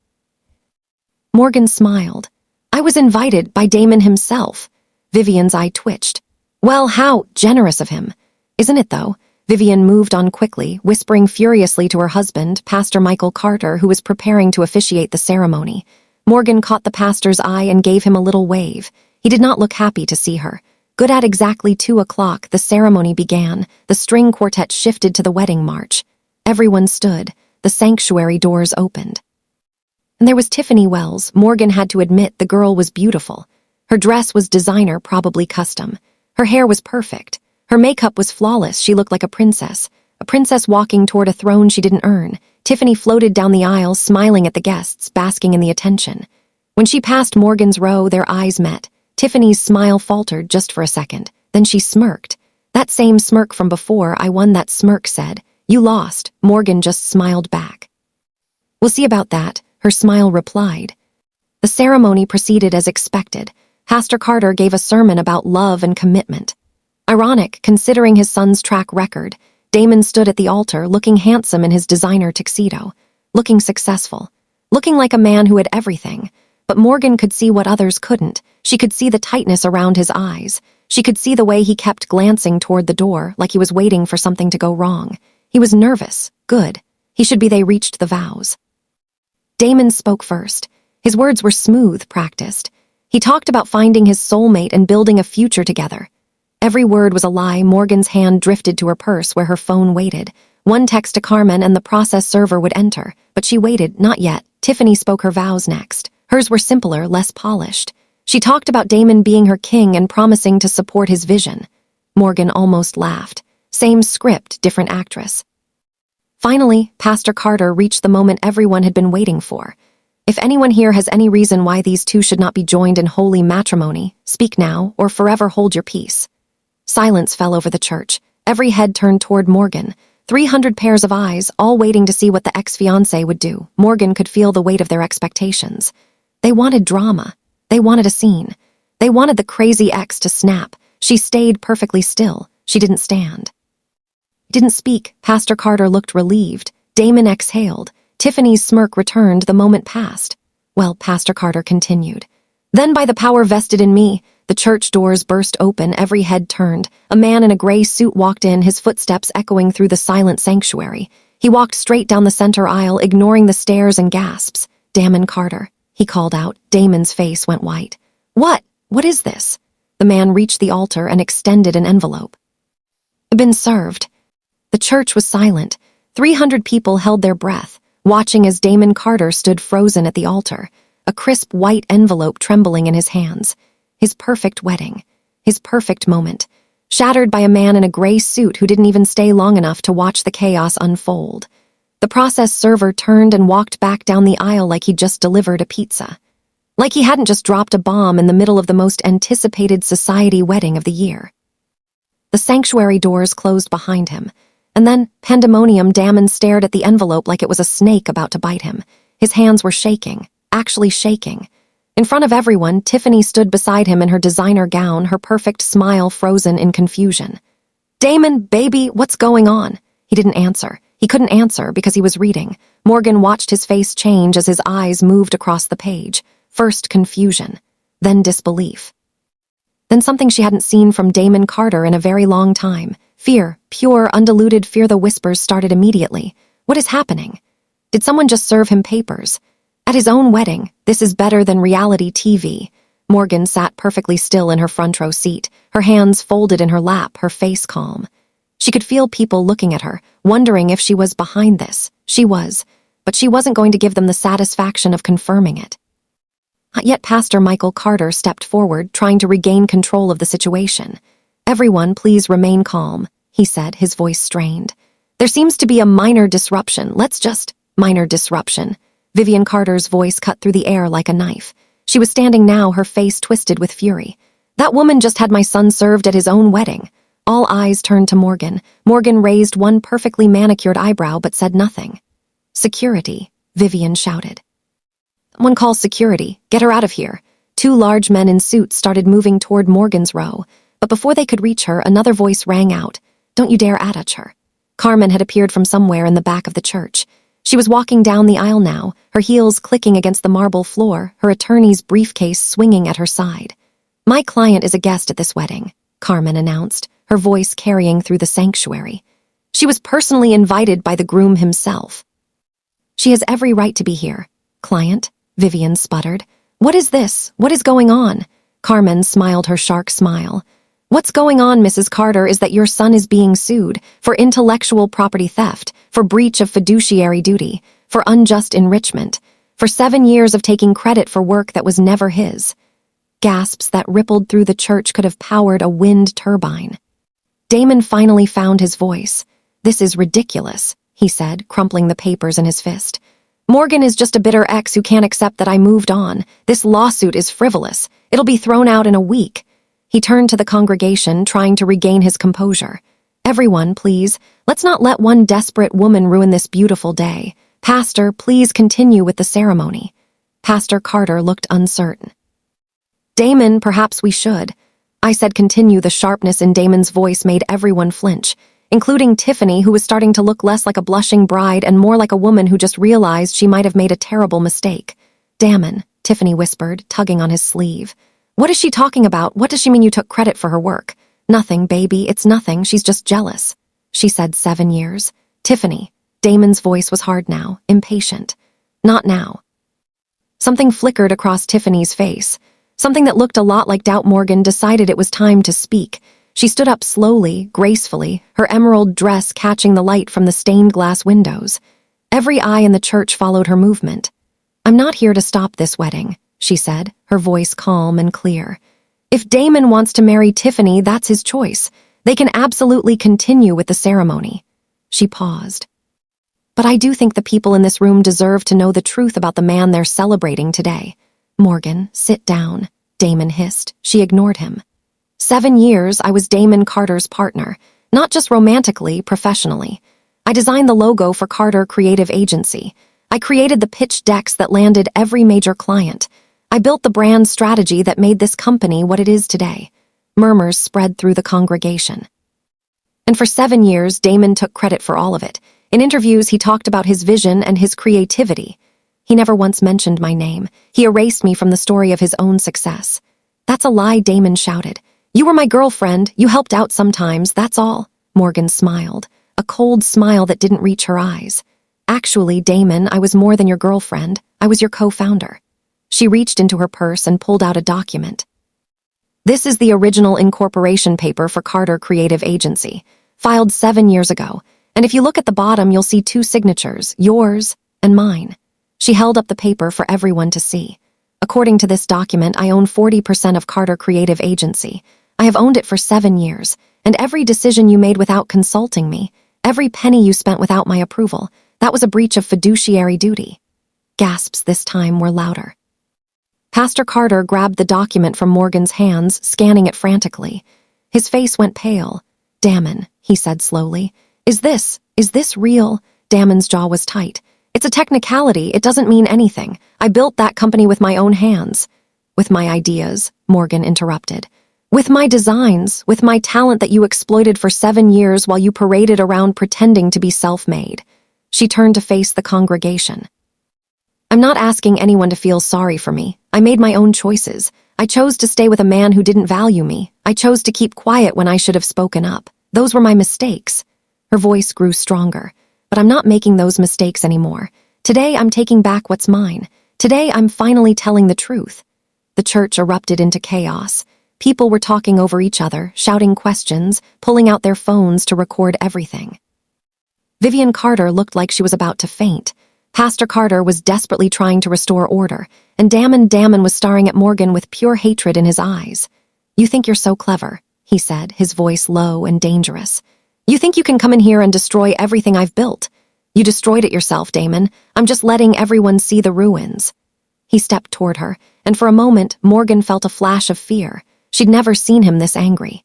[SPEAKER 1] Morgan smiled. "I was invited by Damon himself." Vivian's eye twitched. "Well, how generous of him. Isn't it, though?" Vivian moved on quickly, whispering furiously to her husband, Pastor Michael Carter, who was preparing to officiate the ceremony. Morgan caught the pastor's eye and gave him a little wave. He did not look happy to see her. Good at exactly 2 o'clock, the ceremony began. The string quartet shifted to the wedding march. Everyone stood. The sanctuary doors opened. And there was Tiffany Wells. Morgan had to admit the girl was beautiful. Her dress was designer, probably custom. Her hair was perfect. Her makeup was flawless. She looked like a princess walking toward a throne she didn't earn. Tiffany floated down the aisle, smiling at the guests, basking in the attention. When she passed Morgan's row, their eyes met. Tiffany's smile faltered just for a second. Then she smirked. That same smirk from before. I won. That smirk said, "You lost." Morgan just smiled back. "We'll see about that," her smile replied. The ceremony proceeded as expected. Pastor Carter gave a sermon about love and commitment. Ironic, considering his son's track record. Damon stood at the altar, looking handsome in his designer tuxedo, looking successful, looking like a man who had everything. But Morgan could see what others couldn't. She could see the tightness around his eyes. She could see the way he kept glancing toward the door, like he was waiting for something to go wrong. He was nervous. Good. He should be. They reached the vows. Damon spoke first. His words were smooth, practiced. He talked about finding his soulmate and building a future together. Every word was a lie. Morgan's hand drifted to her purse where her phone waited. One text to Carmen and the process server would enter, but she waited. Not yet. Tiffany spoke her vows next. Hers were simpler, less polished. She talked about Damon being her king and promising to support his vision. Morgan almost laughed. Same script, different actress. Finally, Pastor Carter reached the moment everyone had been waiting for. If anyone here has any reason why these two should not be joined in holy matrimony, speak now or forever hold your peace. Silence fell over the church. Every head turned toward Morgan. 300 pairs of eyes, all waiting to see what the ex-fiancé would do. Morgan could feel the weight of their expectations. They wanted drama. They wanted a scene. They wanted the crazy ex to snap. She stayed perfectly still. She didn't stand. Didn't speak. Pastor Carter looked relieved. Damon exhaled. Tiffany's smirk returned. The moment passed. Well, Pastor Carter continued. Then by the power vested in me, the church doors burst open. Every head turned. A man in a gray suit walked in, his footsteps echoing through the silent sanctuary. He walked straight down the center aisle, ignoring the stares and gasps. "Damon Carter," he called out. Damon's face went white. What? What is this?" The man reached the altar and extended an envelope. "Been served." The church was silent. 300 people held their breath, watching as Damon Carter stood frozen at the altar, a crisp white envelope trembling in his hands. His perfect wedding. His perfect moment. Shattered by a man in a gray suit who didn't even stay long enough to watch the chaos unfold. The process server turned and walked back down the aisle like he'd just delivered a pizza. Like he hadn't just dropped a bomb in the middle of the most anticipated society wedding of the year. The sanctuary doors closed behind him. And then, pandemonium. Damon stared at the envelope like it was a snake about to bite him. His hands were shaking, actually shaking. In front of everyone, Tiffany stood beside him in her designer gown, her perfect smile frozen in confusion. "Damon, baby, what's going on?" He didn't answer. He couldn't answer because he was reading. Morgan watched his face change as his eyes moved across the page. First confusion, then disbelief. Then something she hadn't seen from Damon Carter in a very long time. Fear, pure, undiluted fear. The whispers started immediately. What is happening? Did someone just serve him papers? At his own wedding, this is better than reality TV. Morgan sat perfectly still in her front row seat, her hands folded in her lap, her face calm. She could feel people looking at her, wondering if she was behind this. She was, but she wasn't going to give them the satisfaction of confirming it. Yet Pastor Michael Carter stepped forward, trying to regain control of the situation. "Everyone, please remain calm," he said, his voice strained. "There seems to be a minor disruption. Minor disruption." Vivian Carter's voice cut through the air like a knife. She was standing now, her face twisted with fury. "That woman just had my son served at his own wedding." All eyes turned to Morgan. Morgan raised one perfectly manicured eyebrow but said nothing. "Security," Vivian shouted. "Someone call security. Get her out of here." 2 large men in suits started moving toward Morgan's row, but before they could reach her, another voice rang out. "Don't you dare touch her." Carmen had appeared from somewhere in the back of the church. She was walking down the aisle now, her heels clicking against the marble floor, her attorney's briefcase swinging at her side. "My client is a guest at this wedding," Carmen announced, her voice carrying through the sanctuary. "She was personally invited by the groom himself." "She has every right to be here." "Client?" Vivian sputtered. "What is this? What is going on?" Carmen smiled her shark smile. What's going on, Mrs. Carter, is that your son is being sued for intellectual property theft, for breach of fiduciary duty, for unjust enrichment, for 7 years of taking credit for work that was never his. Gasps that rippled through the church could have powered a wind turbine. Damon finally found his voice. "This is ridiculous," he said, crumpling the papers in his fist. "Morgan is just a bitter ex who can't accept that I moved on. This lawsuit is frivolous. It'll be thrown out in a week." He turned to the congregation, trying to regain his composure. "Everyone, please, let's not let one desperate woman ruin this beautiful day. Pastor, please continue with the ceremony." Pastor Carter looked uncertain. "Damon, perhaps we should." I said continue. The sharpness in Damon's voice made everyone flinch, including Tiffany, who was starting to look less like a blushing bride and more like a woman who just realized she might have made a terrible mistake. "Damon," Tiffany whispered, tugging on his sleeve. "What is she talking about? What does she mean you took credit for her work?" "Nothing, baby, it's nothing. She's just jealous." She said 7 years. "Tiffany." Damon's voice was hard now, impatient. "Not now." Something flickered across Tiffany's face. Something that looked a lot like doubt. Morgan decided it was time to speak. She stood up slowly, gracefully, her emerald dress catching the light from the stained glass windows. Every eye in the church followed her movement. "I'm not here to stop this wedding," she said, her voice calm and clear. "If Damon wants to marry Tiffany, that's his choice. They can absolutely continue with the ceremony." She paused. "But I do think the people in this room deserve to know the truth about the man they're celebrating today." "Morgan, sit down," Damon hissed. She ignored him. 7 years, I was Damon Carter's partner, not just romantically, professionally. I designed the logo for Carter Creative Agency. I created the pitch decks that landed every major client. I built the brand strategy that made this company what it is today. Murmurs spread through the congregation. And for 7 years, Damon took credit for all of it. In interviews, he talked about his vision and his creativity. He never once mentioned my name. He erased me from the story of his own success. "That's a lie," Damon shouted. "You were my girlfriend. You helped out sometimes, that's all." Morgan smiled, a cold smile that didn't reach her eyes. "Actually, Damon, I was more than your girlfriend. I was your co-founder." She reached into her purse and pulled out a document. "This is the original incorporation paper for Carter Creative Agency, filed 7 years ago. And if you look at the bottom, you'll see 2 signatures, yours and mine." She held up the paper for everyone to see. "According to this document, I own 40% of Carter Creative Agency. I have owned it for 7 years, and every decision you made without consulting me, every penny you spent without my approval, that was a breach of fiduciary duty." Gasps this time were louder. Pastor Carter grabbed the document from Morgan's hands, scanning it frantically. His face went pale. "Damon," he said slowly, Is this real?" Damon's jaw was tight. "It's a technicality, it doesn't mean anything. I built that company with my own hands." "With my ideas," Morgan interrupted. "With my designs, with my talent that you exploited for 7 years while you paraded around pretending to be self-made." She turned to face the congregation. "I'm not asking anyone to feel sorry for me. I made my own choices. I chose to stay with a man who didn't value me. I chose to keep quiet when I should have spoken up. Those were my mistakes." Her voice grew stronger. "But I'm not making those mistakes anymore. Today I'm taking back what's mine. Today I'm finally telling the truth." The church erupted into chaos. People were talking over each other, shouting questions, pulling out their phones to record everything. Vivian Carter looked like she was about to faint. Pastor Carter was desperately trying to restore order, and Damon was staring at Morgan with pure hatred in his eyes. "You think you're so clever," he said, his voice low and dangerous. "You think you can come in here and destroy everything I've built? You destroyed it yourself, Damon. I'm just letting everyone see the ruins." He stepped toward her, and for a moment, Morgan felt a flash of fear. She'd never seen him this angry.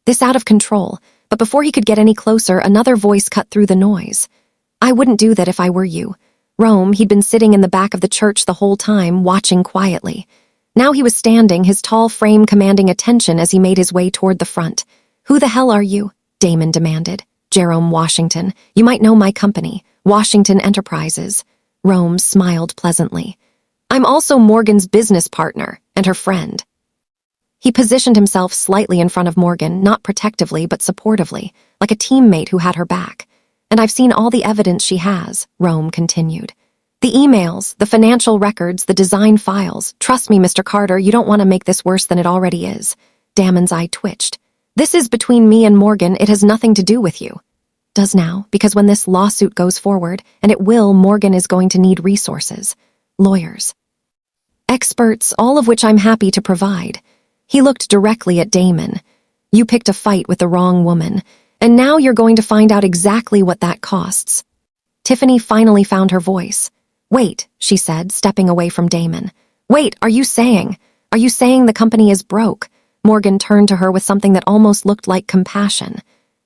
[SPEAKER 1] This out of control, but before he could get any closer, another voice cut through the noise. "I wouldn't do that if I were you." Rome, he'd been sitting in the back of the church the whole time, watching quietly. Now he was standing, his tall frame commanding attention as he made his way toward the front. "Who the hell are you?" Damon demanded. "Jerome Washington. You might know my company, Washington Enterprises." Rome smiled pleasantly. "I'm also Morgan's business partner and her friend." He positioned himself slightly in front of Morgan, not protectively but supportively, like a teammate who had her back. "And I've seen all the evidence she has," Rome continued. "The emails, the financial records, the design files. Trust me, Mr. Carter, you don't want to make this worse than it already is." Damon's eye twitched. This is between me and Morgan, it has nothing to do with you. Does now, because when this lawsuit goes forward, and it will, Morgan is going to need resources. Lawyers. Experts, all of which I'm happy to provide. He looked directly at Damon. You picked a fight with the wrong woman, and now you're going to find out exactly what that costs. Tiffany finally found her voice. Wait, she said, stepping away from Damon. Wait, are you saying the company is broke? Morgan turned to her with something that almost looked like compassion.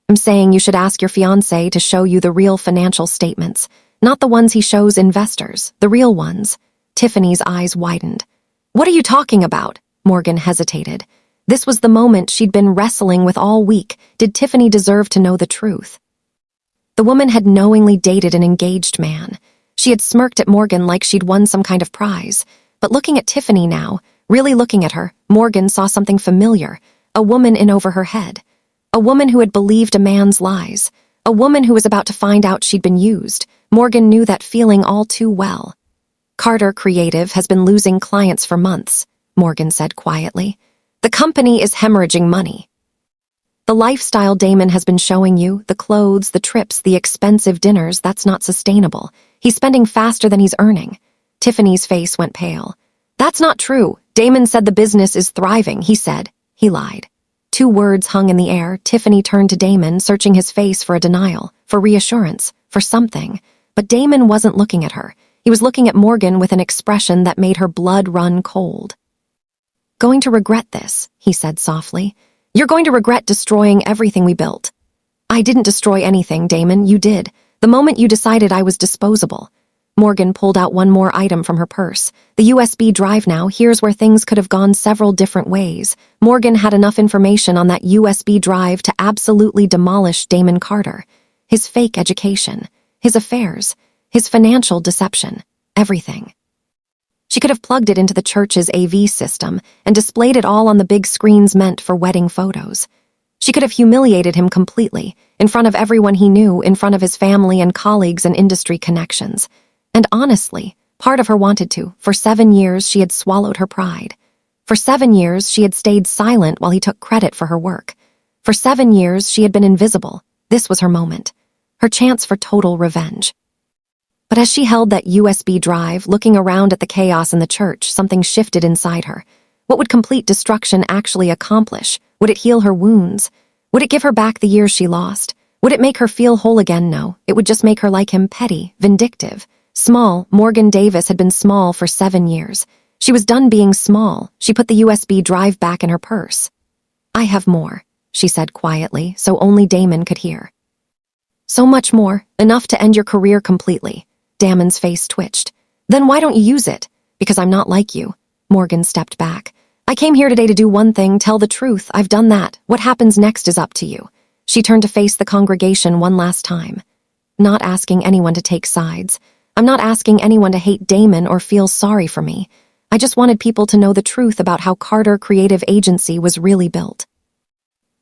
[SPEAKER 1] I'm saying you should ask your fiancé to show you the real financial statements, not the ones he shows investors, the real ones. Tiffany's eyes widened. What are you talking about? Morgan hesitated. This was the moment she'd been wrestling with all week. Did Tiffany deserve to know the truth? The woman had knowingly dated an engaged man. She had smirked at Morgan like she'd won some kind of prize. But looking at Tiffany now, really looking at her, Morgan saw something familiar, a woman in over her head. A woman who had believed a man's lies. A woman who was about to find out she'd been used. Morgan knew that feeling all too well. Carter Creative has been losing clients for months, Morgan said quietly. The company is hemorrhaging money. The lifestyle Damon has been showing you, the clothes, the trips, the expensive dinners, that's not sustainable. He's spending faster than he's earning. Tiffany's face went pale. That's not true. Damon said the business is thriving, he said. He lied. Two words hung in the air. Tiffany turned to Damon, searching his face for a denial, for reassurance, for something. But Damon wasn't looking at her. He was looking at Morgan with an expression that made her blood run cold. Going to regret this, he said softly. You're going to regret destroying everything we built. I didn't destroy anything, Damon, you did. The moment you decided I was disposable. Morgan pulled out one more item from her purse. The USB drive now, here's where things could have gone several different ways. Morgan had enough information on that USB drive to absolutely demolish Damon Carter. His fake education, his affairs, his financial deception, everything. She could have plugged it into the church's AV system and displayed it all on the big screens meant for wedding photos. She could have humiliated him completely, in front of everyone he knew, in front of his family and colleagues and industry connections. And honestly, part of her wanted to. For 7 years, she had swallowed her pride. For 7 years, she had stayed silent while he took credit for her work. For 7 years, she had been invisible. This was her moment. Her chance for total revenge. But as she held that USB drive, looking around at the chaos in the church, something shifted inside her. What would complete destruction actually accomplish? Would it heal her wounds? Would it give her back the years she lost? Would it make her feel whole again? No, it would just make her like him, petty, vindictive. Small. Morgan Davis had been small for 7 years. She was done being small. She put the USB drive back in her purse. I have more, she said quietly, so only Damon could hear. So much more, enough to end your career completely. Damon's face twitched. Then why don't you use it? Because I'm not like you. Morgan stepped back. I came here today to do one thing, tell the truth. I've done that. What happens next is up to you. She turned to face the congregation one last time. Not asking anyone to take sides. I'm not asking anyone to hate Damon or feel sorry for me. I just wanted people to know the truth about how Carter Creative Agency was really built.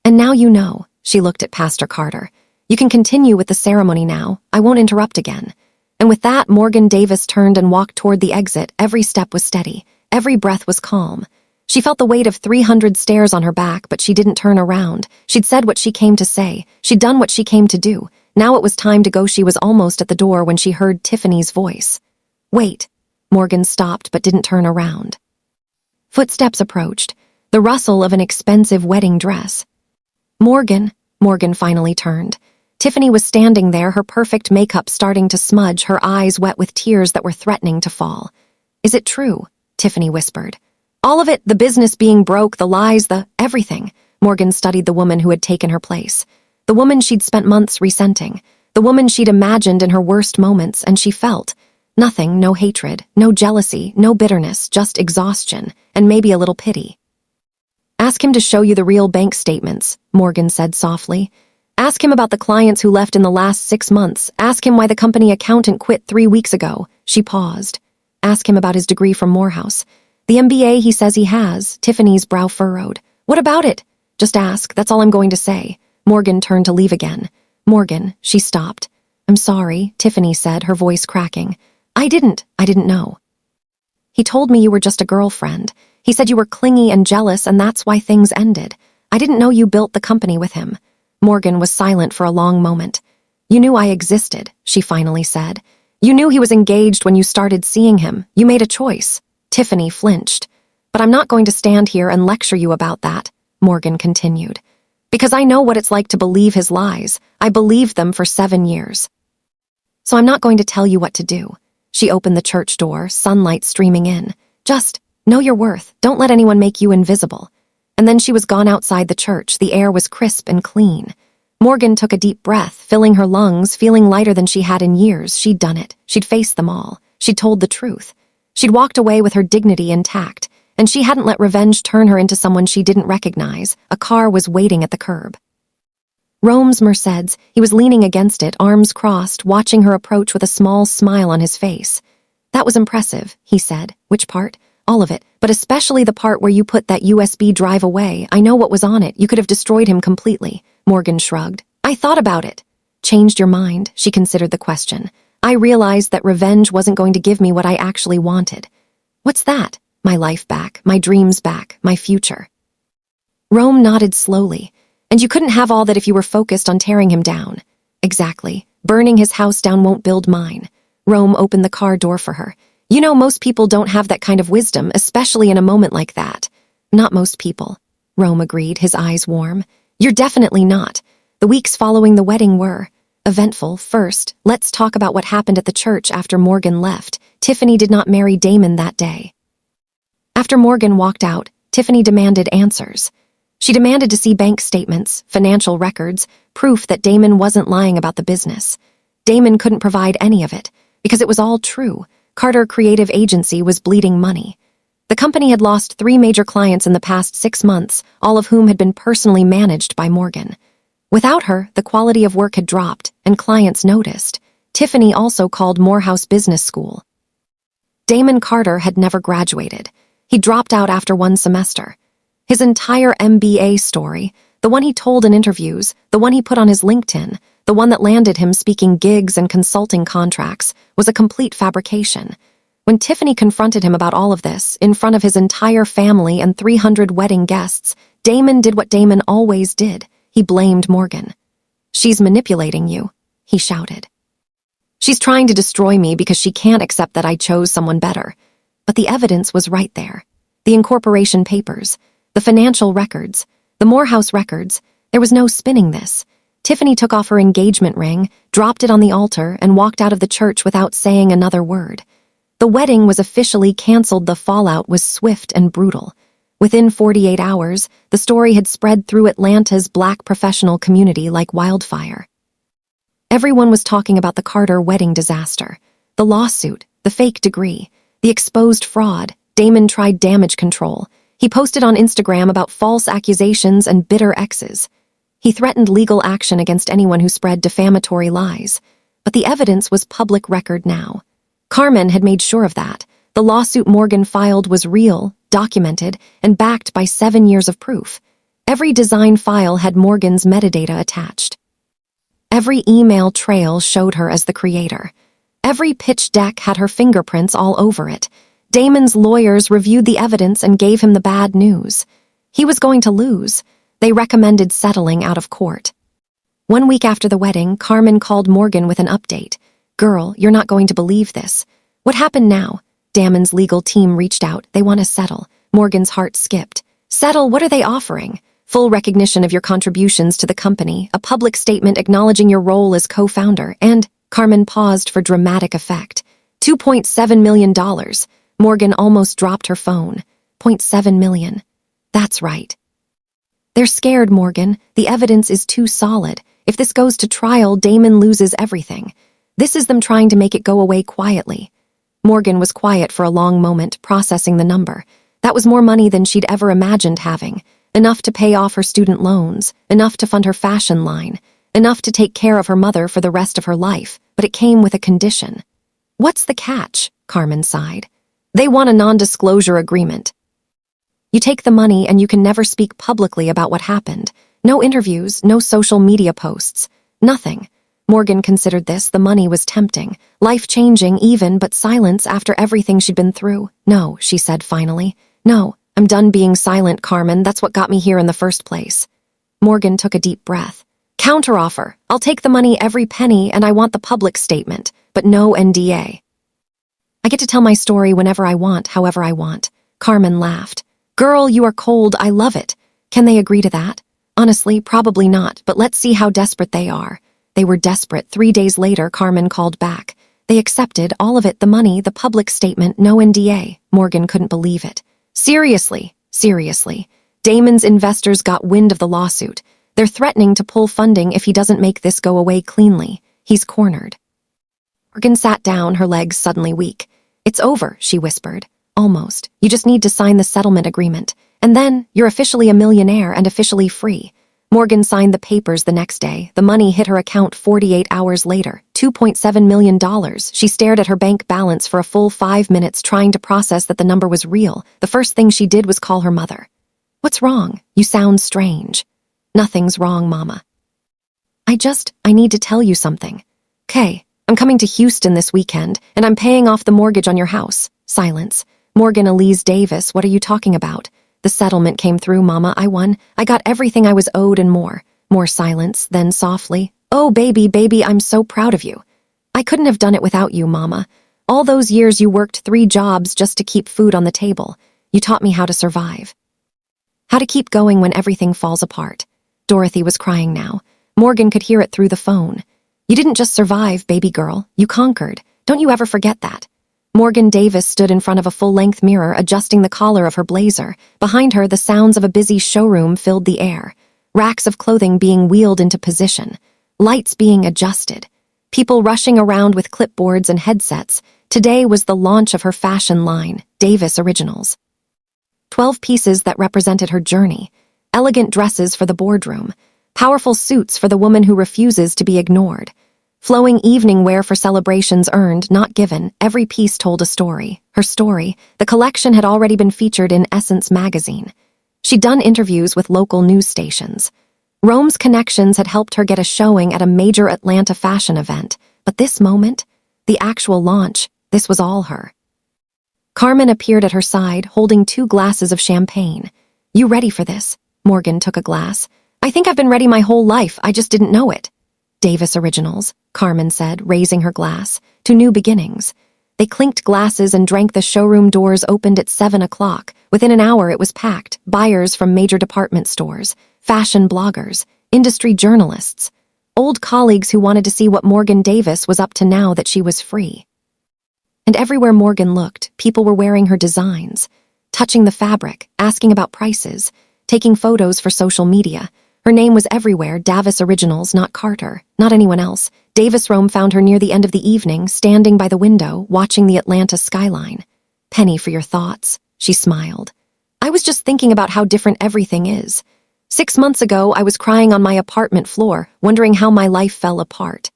[SPEAKER 1] And now you know, she looked at Pastor Carter. You can continue with the ceremony now. I won't interrupt again. And with that, Morgan Davis turned and walked toward the exit. Every step was steady. Every breath was calm. She felt the weight of 300 stairs on her back, but she didn't turn around. She'd said what she came to say. She'd done what she came to do. Now it was time to go. She was almost at the door when she heard Tiffany's voice. Wait. Morgan stopped but didn't turn around. Footsteps approached. The rustle of an expensive wedding dress. Morgan finally turned. Tiffany was standing there, her perfect makeup starting to smudge, her eyes wet with tears that were threatening to fall. Is it true? Tiffany whispered. All of it, the business being broke, the lies, the everything. Morgan studied the woman who had taken her place. The woman she'd spent months resenting. The woman she'd imagined in her worst moments, and she felt. Nothing, no hatred, no jealousy, no bitterness, just exhaustion, and maybe a little pity. Ask him to show you the real bank statements, Morgan said softly. Ask him about the clients who left in the last 6 months. Ask him why the company accountant quit 3 weeks ago. She paused. Ask him about his degree from Morehouse. The MBA he says he has. Tiffany's brow furrowed. What about it? Just ask, that's all I'm going to say. Morgan turned to leave again. Morgan, she stopped. I'm sorry, Tiffany said, her voice cracking. I didn't know. He told me you were just a girlfriend. He said you were clingy and jealous, and that's why things ended. I didn't know you built the company with him." Morgan was silent for a long moment. "You knew I existed," she finally said. "You knew he was engaged when you started seeing him. You made a choice." Tiffany flinched. "But I'm not going to stand here and lecture you about that," Morgan continued. "Because I know what it's like to believe his lies. I believed them for 7 years. So I'm not going to tell you what to do." She opened the church door, sunlight streaming in. "Just know your worth. Don't let anyone make you invisible." And then she was gone outside the church. The air was crisp and clean. Morgan took a deep breath, filling her lungs, feeling lighter than she had in years. She'd done it. She'd faced them all. She'd told the truth. She'd walked away with her dignity intact, and she hadn't let revenge turn her into someone she didn't recognize. A car was waiting at the curb. Rome's Mercedes. He was leaning against it, arms crossed, watching her approach with a small smile on his face. "That was impressive," he said. "Which part?" "All of it, but especially the part where you put that USB drive away. I know what was on it. You could have destroyed him completely." Morgan shrugged. "I thought about it." "Changed your mind?" She considered the question. "I realized that revenge wasn't going to give me what I actually wanted." "What's that?" "My life back, my dreams back, my future." Rome nodded slowly. "And you couldn't have all that if you were focused on tearing him down." "Exactly. Burning his house down won't build mine." Rome opened the car door for her. "You know, most people don't have that kind of wisdom, especially in a moment like that." "Not most people," Rome agreed, his eyes warm. "You're definitely not. The weeks following the wedding were eventful. First, let's talk about what happened at the church after Morgan left. Tiffany did not marry Damon that day." After Morgan walked out, Tiffany demanded answers. She demanded to see bank statements, financial records, proof that Damon wasn't lying about the business. Damon couldn't provide any of it, because it was all true. Carter Creative Agency was bleeding money. The company had lost 3 major clients in the past 6 months, all of whom had been personally managed by Morgan. Without her, the quality of work had dropped, and clients noticed. Tiffany also called Morehouse Business School. Damon Carter had never graduated. He dropped out after 1 semester. His entire MBA story, the one he told in interviews, the one he put on his LinkedIn, the one that landed him speaking gigs and consulting contracts, was a complete fabrication. When Tiffany confronted him about all of this, in front of his entire family and 300 wedding guests, Damon did what Damon always did. He blamed Morgan. "She's manipulating you," he shouted. "She's trying to destroy me because she can't accept that I chose someone better." But the evidence was right there. The incorporation papers, the financial records, the Morehouse records. There was no spinning this. Tiffany took off her engagement ring, dropped it on the altar, and walked out of the church without saying another word. The wedding was officially canceled. The fallout was swift and brutal. Within 48 hours, the story had spread through Atlanta's Black professional community like wildfire. Everyone was talking about the Carter wedding disaster, the lawsuit, the fake degree, the exposed fraud. Damon tried damage control. He posted on Instagram about false accusations and bitter exes. He threatened legal action against anyone who spread defamatory lies. But the evidence was public record now. Carmen had made sure of that. The lawsuit Morgan filed was real, documented, and backed by 7 years of proof. Every design file had Morgan's metadata attached. Every email trail showed her as the creator. Every pitch deck had her fingerprints all over it. Damon's lawyers reviewed the evidence and gave him the bad news. He was going to lose. They recommended settling out of court. 1 week after the wedding, Carmen called Morgan with an update. "Girl, you're not going to believe this." "What happened now?" Damon's legal team reached out. "They want to settle." Morgan's heart skipped. "Settle? What are they offering?" "Full recognition of your contributions to the company, a public statement acknowledging your role as co-founder, and—" Carmen paused for dramatic effect. $2.7 million. Morgan almost dropped her phone. $0.7 million. That's right. "They're scared, Morgan. The evidence is too solid. If this goes to trial, Damon loses everything. This is them trying to make it go away quietly." Morgan was quiet for a long moment, processing the number. That was more money than she'd ever imagined having. Enough to pay off her student loans, enough to fund her fashion line, enough to take care of her mother for the rest of her life, but it came with a condition. "What's the catch?" Carmen sighed. "They want a non-disclosure agreement. You take the money and you can never speak publicly about what happened. No interviews, no social media posts, nothing." Morgan considered this. The money was tempting, life-changing even, but silence after everything she'd been through. "No," she said finally. "No, I'm done being silent, Carmen. That's what got me here in the first place. Morgan took a deep breath. Counteroffer. I'll take the money, every penny, and I want the public statement, but no NDA. I get to tell my story whenever I want, however I want. Carmen laughed. Girl, you are cold. I love it. Can they agree to that? Honestly, probably not, but let's see how desperate they are. They were desperate. 3 days later, Carmen called back. They accepted all of it, the money, the public statement, no NDA. Morgan couldn't believe it. Seriously. Damon's investors got wind of the lawsuit. They're threatening to pull funding if he doesn't make this go away cleanly. He's cornered. Morgan sat down, her legs suddenly weak. It's over, she whispered. Almost. You just need to sign the settlement agreement. And then, you're officially a millionaire and officially free. Morgan signed the papers the next day. The money hit her account 48 hours later. $2.7 million. She stared at her bank balance for a full 5 minutes, trying to process that the number was real. The first thing she did was call her mother. What's wrong? You sound strange. Nothing's wrong, Mama. I need to tell you something. Okay, I'm coming to Houston this weekend, and I'm paying off the mortgage on your house. Silence. Morgan Elise Davis, what are you talking about? The settlement came through, Mama. I won. I got everything I was owed and more. More silence, then softly. Oh, baby, I'm so proud of you. I couldn't have done it without you, Mama. All those years you worked 3 jobs just to keep food on the table. You taught me how to survive. How to keep going when everything falls apart. Dorothy was crying now. Morgan could hear it through the phone. You didn't just survive, baby girl. You conquered. Don't you ever forget that. Morgan Davis stood in front of a full-length mirror, adjusting the collar of her blazer. Behind her, the sounds of a busy showroom filled the air. Racks of clothing being wheeled into position. Lights being adjusted. People rushing around with clipboards and headsets. Today was the launch of her fashion line, Davis Originals. 12 pieces that represented her journey. Elegant dresses for the boardroom. Powerful suits for the woman who refuses to be ignored. Flowing evening wear for celebrations earned, not given. Every piece told a story. Her story. The collection had already been featured in Essence magazine. She'd done interviews with local news stations. Rome's connections had helped her get a showing at a major Atlanta fashion event. But this moment, the actual launch, this was all her. Carmen appeared at her side, holding 2 glasses of champagne. You ready for this? Morgan took a glass. I think I've been ready my whole life, I just didn't know it. Davis Originals, Carmen said, raising her glass, to new beginnings. They clinked glasses and drank. The showroom doors opened at 7 o'clock. Within an hour it was packed. Buyers from major department stores, fashion bloggers, industry journalists, old colleagues who wanted to see what Morgan Davis was up to now that she was free. And everywhere Morgan looked, people were wearing her designs, touching the fabric, asking about prices, taking photos for social media. Her name was everywhere, Davis Originals, not Carter, not anyone else. Davis Rome found her near the end of the evening, standing by the window, watching the Atlanta skyline. Penny for your thoughts, she smiled. I was just thinking about how different everything is. 6 months ago, I was crying on my apartment floor, wondering how my life fell apart.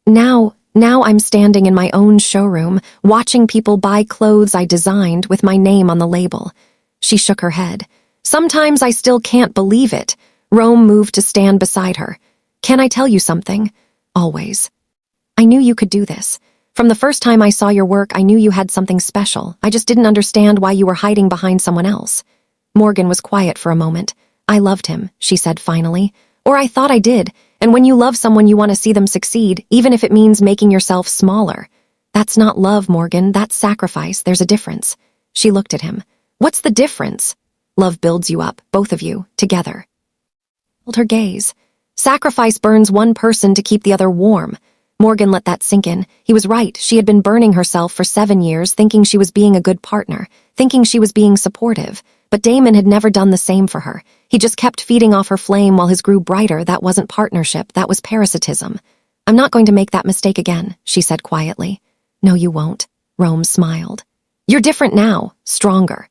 [SPEAKER 1] Now I'm standing in my own showroom, watching people buy clothes I designed with my name on the label. She shook her head. Sometimes I still can't believe it. Rome moved to stand beside her. Can I tell you something? Always. I knew you could do this. From the first time I saw your work, I knew you had something special. I just didn't understand why you were hiding behind someone else. Morgan was quiet for a moment. I loved him, she said finally. Or I thought I did. And when you love someone, you want to see them succeed, even if it means making yourself smaller. That's not love, Morgan. That's sacrifice. There's a difference. She looked at him. What's the difference? Love builds you up, both of you, together. Held her gaze. Sacrifice burns one person to keep the other warm. Morgan let that sink in. He was right. She had been burning herself for 7 years, thinking she was being a good partner, thinking she was being supportive. But Damon had never done the same for her. He just kept feeding off her flame while his grew brighter. That wasn't partnership, that was parasitism. I'm not going to make that mistake again, she said quietly. No, you won't. Rome smiled. You're different now, stronger.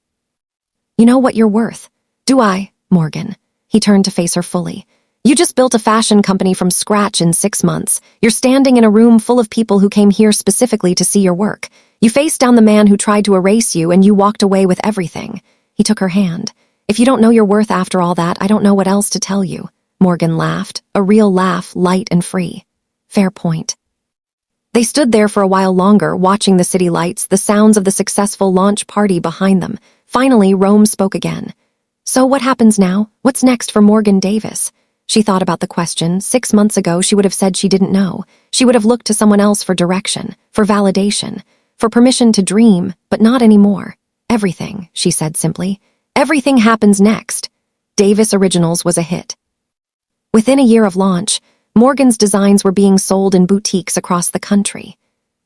[SPEAKER 1] You know what you're worth. Do I, Morgan? He turned to face her fully. You just built a fashion company from scratch in 6 months. You're standing in a room full of people who came here specifically to see your work. You faced down the man who tried to erase you, and you walked away with everything. He took her hand. If you don't know your worth after all that, I don't know what else to tell you. Morgan laughed, a real laugh, light and free. Fair point. They stood there for a while longer, watching the city lights, the sounds of the successful launch party behind them. Finally, Rome spoke again. "So what happens now? What's next for Morgan Davis?" She thought about the question. 6 months ago, she would have said she didn't know. She would have looked to someone else for direction, for validation, for permission to dream, but not anymore. "Everything," she said simply. "Everything happens next." Davis Originals was a hit. Within a year of launch, Morgan's designs were being sold in boutiques across the country.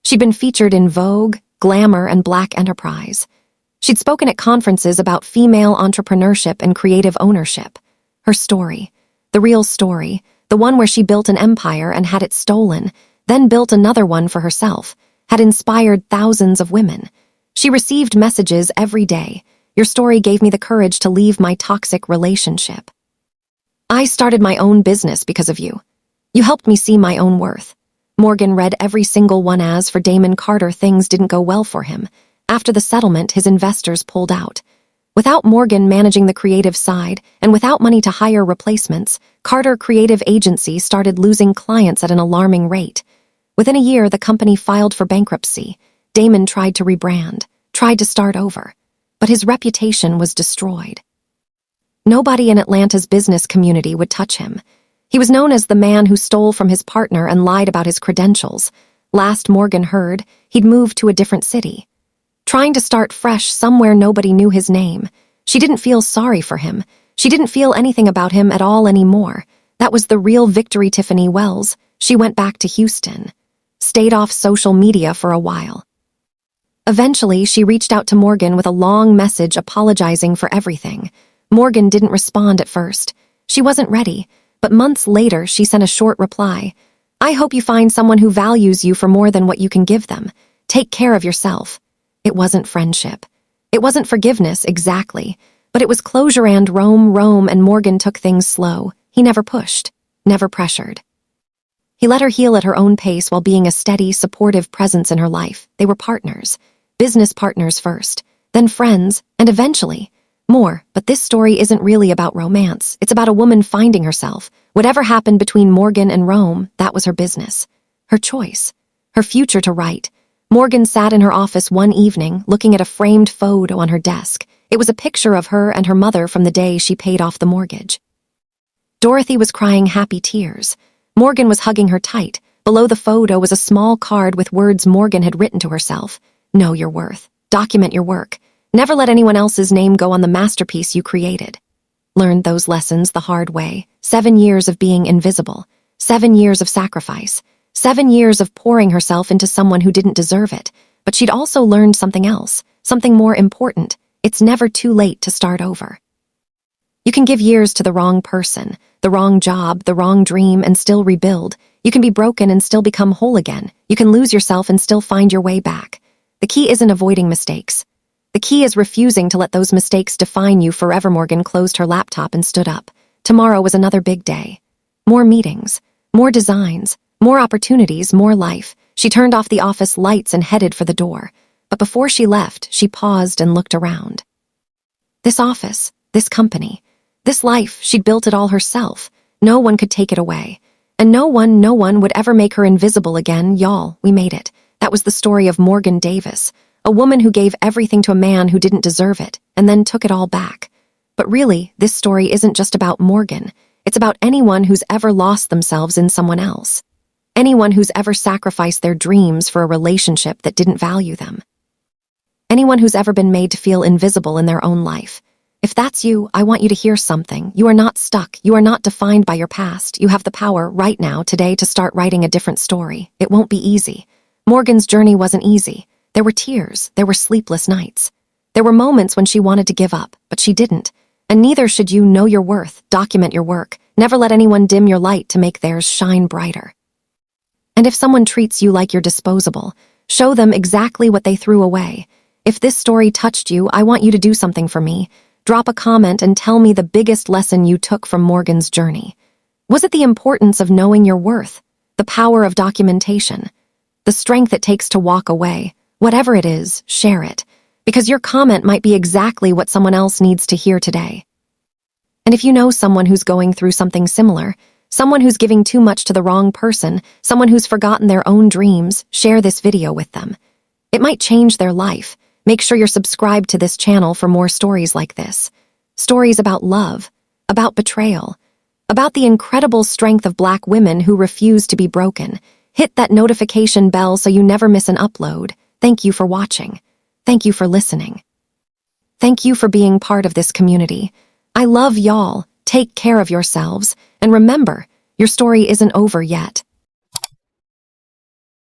[SPEAKER 1] She'd been featured in Vogue, Glamour, and Black Enterprise. She'd spoken at conferences about female entrepreneurship and creative ownership. Her story, the real story, the one where she built an empire and had it stolen, then built another one for herself, had inspired thousands of women. She received messages every day. "Your story gave me the courage to leave my toxic relationship. I started my own business because of you. You helped me see my own worth." Morgan read every single one. As for Damon Carter, things didn't go well for him. After the settlement, his investors pulled out. Without Morgan managing the creative side, and without money to hire replacements, Carter Creative Agency started losing clients at an alarming rate. Within a year, the company filed for bankruptcy. Damon tried to rebrand, tried to start over, but his reputation was destroyed. Nobody in Atlanta's business community would touch him. He was known as the man who stole from his partner and lied about his credentials. Last Morgan heard, he'd moved to a different city. Trying to start fresh somewhere nobody knew his name. She didn't feel sorry for him. She didn't feel anything about him at all anymore. That was the real Victory Tiffany Wells. She went back to Houston. Stayed off social media for a while. Eventually, she reached out to Morgan with a long message apologizing for everything. Morgan didn't respond at first. She wasn't ready, but months later she sent a short reply. "I hope you find someone who values you for more than what you can give them. Take care of yourself." It wasn't friendship. It wasn't forgiveness, exactly, but it was closure. And Rome and Morgan took things slow. He never pushed, never pressured. He let her heal at her own pace while being a steady, supportive presence in her life. They were partners. Business partners first, then friends, and eventually more. But this story isn't really about romance. It's about a woman finding herself. Whatever happened between Morgan and Rome, that was her business. Her choice. Her future to write. Morgan sat in her office one evening, looking at a framed photo on her desk. It was a picture of her and her mother from the day she paid off the mortgage. Dorothy was crying happy tears. Morgan was hugging her tight. Below the photo was a small card with words Morgan had written to herself. "Know your worth. Document your work. Never let anyone else's name go on the masterpiece you created." Learned those lessons the hard way. 7 years of being invisible. 7 years of sacrifice. 7 years of pouring herself into someone who didn't deserve it. But she'd also learned something else, something more important. It's never too late to start over. You can give years to the wrong person, the wrong job, the wrong dream, and still rebuild. You can be broken and still become whole again. You can lose yourself and still find your way back. The key isn't avoiding mistakes. The key is refusing to let those mistakes define you forever. Morgan closed her laptop and stood up. Tomorrow was another big day. More meetings, more designs, more opportunities, more life. She turned off the office lights and headed for the door. But before she left, she paused and looked around. This office, this company, this life, she'd built it all herself. No one could take it away. And no one would ever make her invisible again. Y'all, we made it. That was the story of Morgan Davis, a woman who gave everything to a man who didn't deserve it, and then took it all back. But really, this story isn't just about Morgan. It's about anyone who's ever lost themselves in someone else. Anyone who's ever sacrificed their dreams for a relationship that didn't value them. Anyone who's ever been made to feel invisible in their own life. If that's you, I want you to hear something. You are not stuck. You are not defined by your past. You have the power right now, today, to start writing a different story. It won't be easy. Morgan's journey wasn't easy. There were tears. There were sleepless nights. There were moments when she wanted to give up, but she didn't. And neither should you. Know your worth. Document your work. Never let anyone dim your light to make theirs shine brighter. And if someone treats you like you're disposable, show them exactly what they threw away. If this story touched you, I want you to do something for me. Drop a comment and tell me the biggest lesson you took from Morgan's journey. Was it the importance of knowing your worth? The power of documentation? The strength it takes to walk away? Whatever it is, share it. Because your comment might be exactly what someone else needs to hear today. And if you know someone who's going through something similar, Someone who's giving too much to the wrong person, someone who's forgotten their own dreams, share this video with them. It might change their life. Make sure you're subscribed to this channel for more stories like this. Stories about love, about betrayal, about the incredible strength of Black women who refuse to be broken. Hit that notification bell so you never miss an upload. Thank you for watching. Thank you for listening. Thank you for being part of this community. I love y'all. Take care of yourselves. And remember, your story isn't over yet.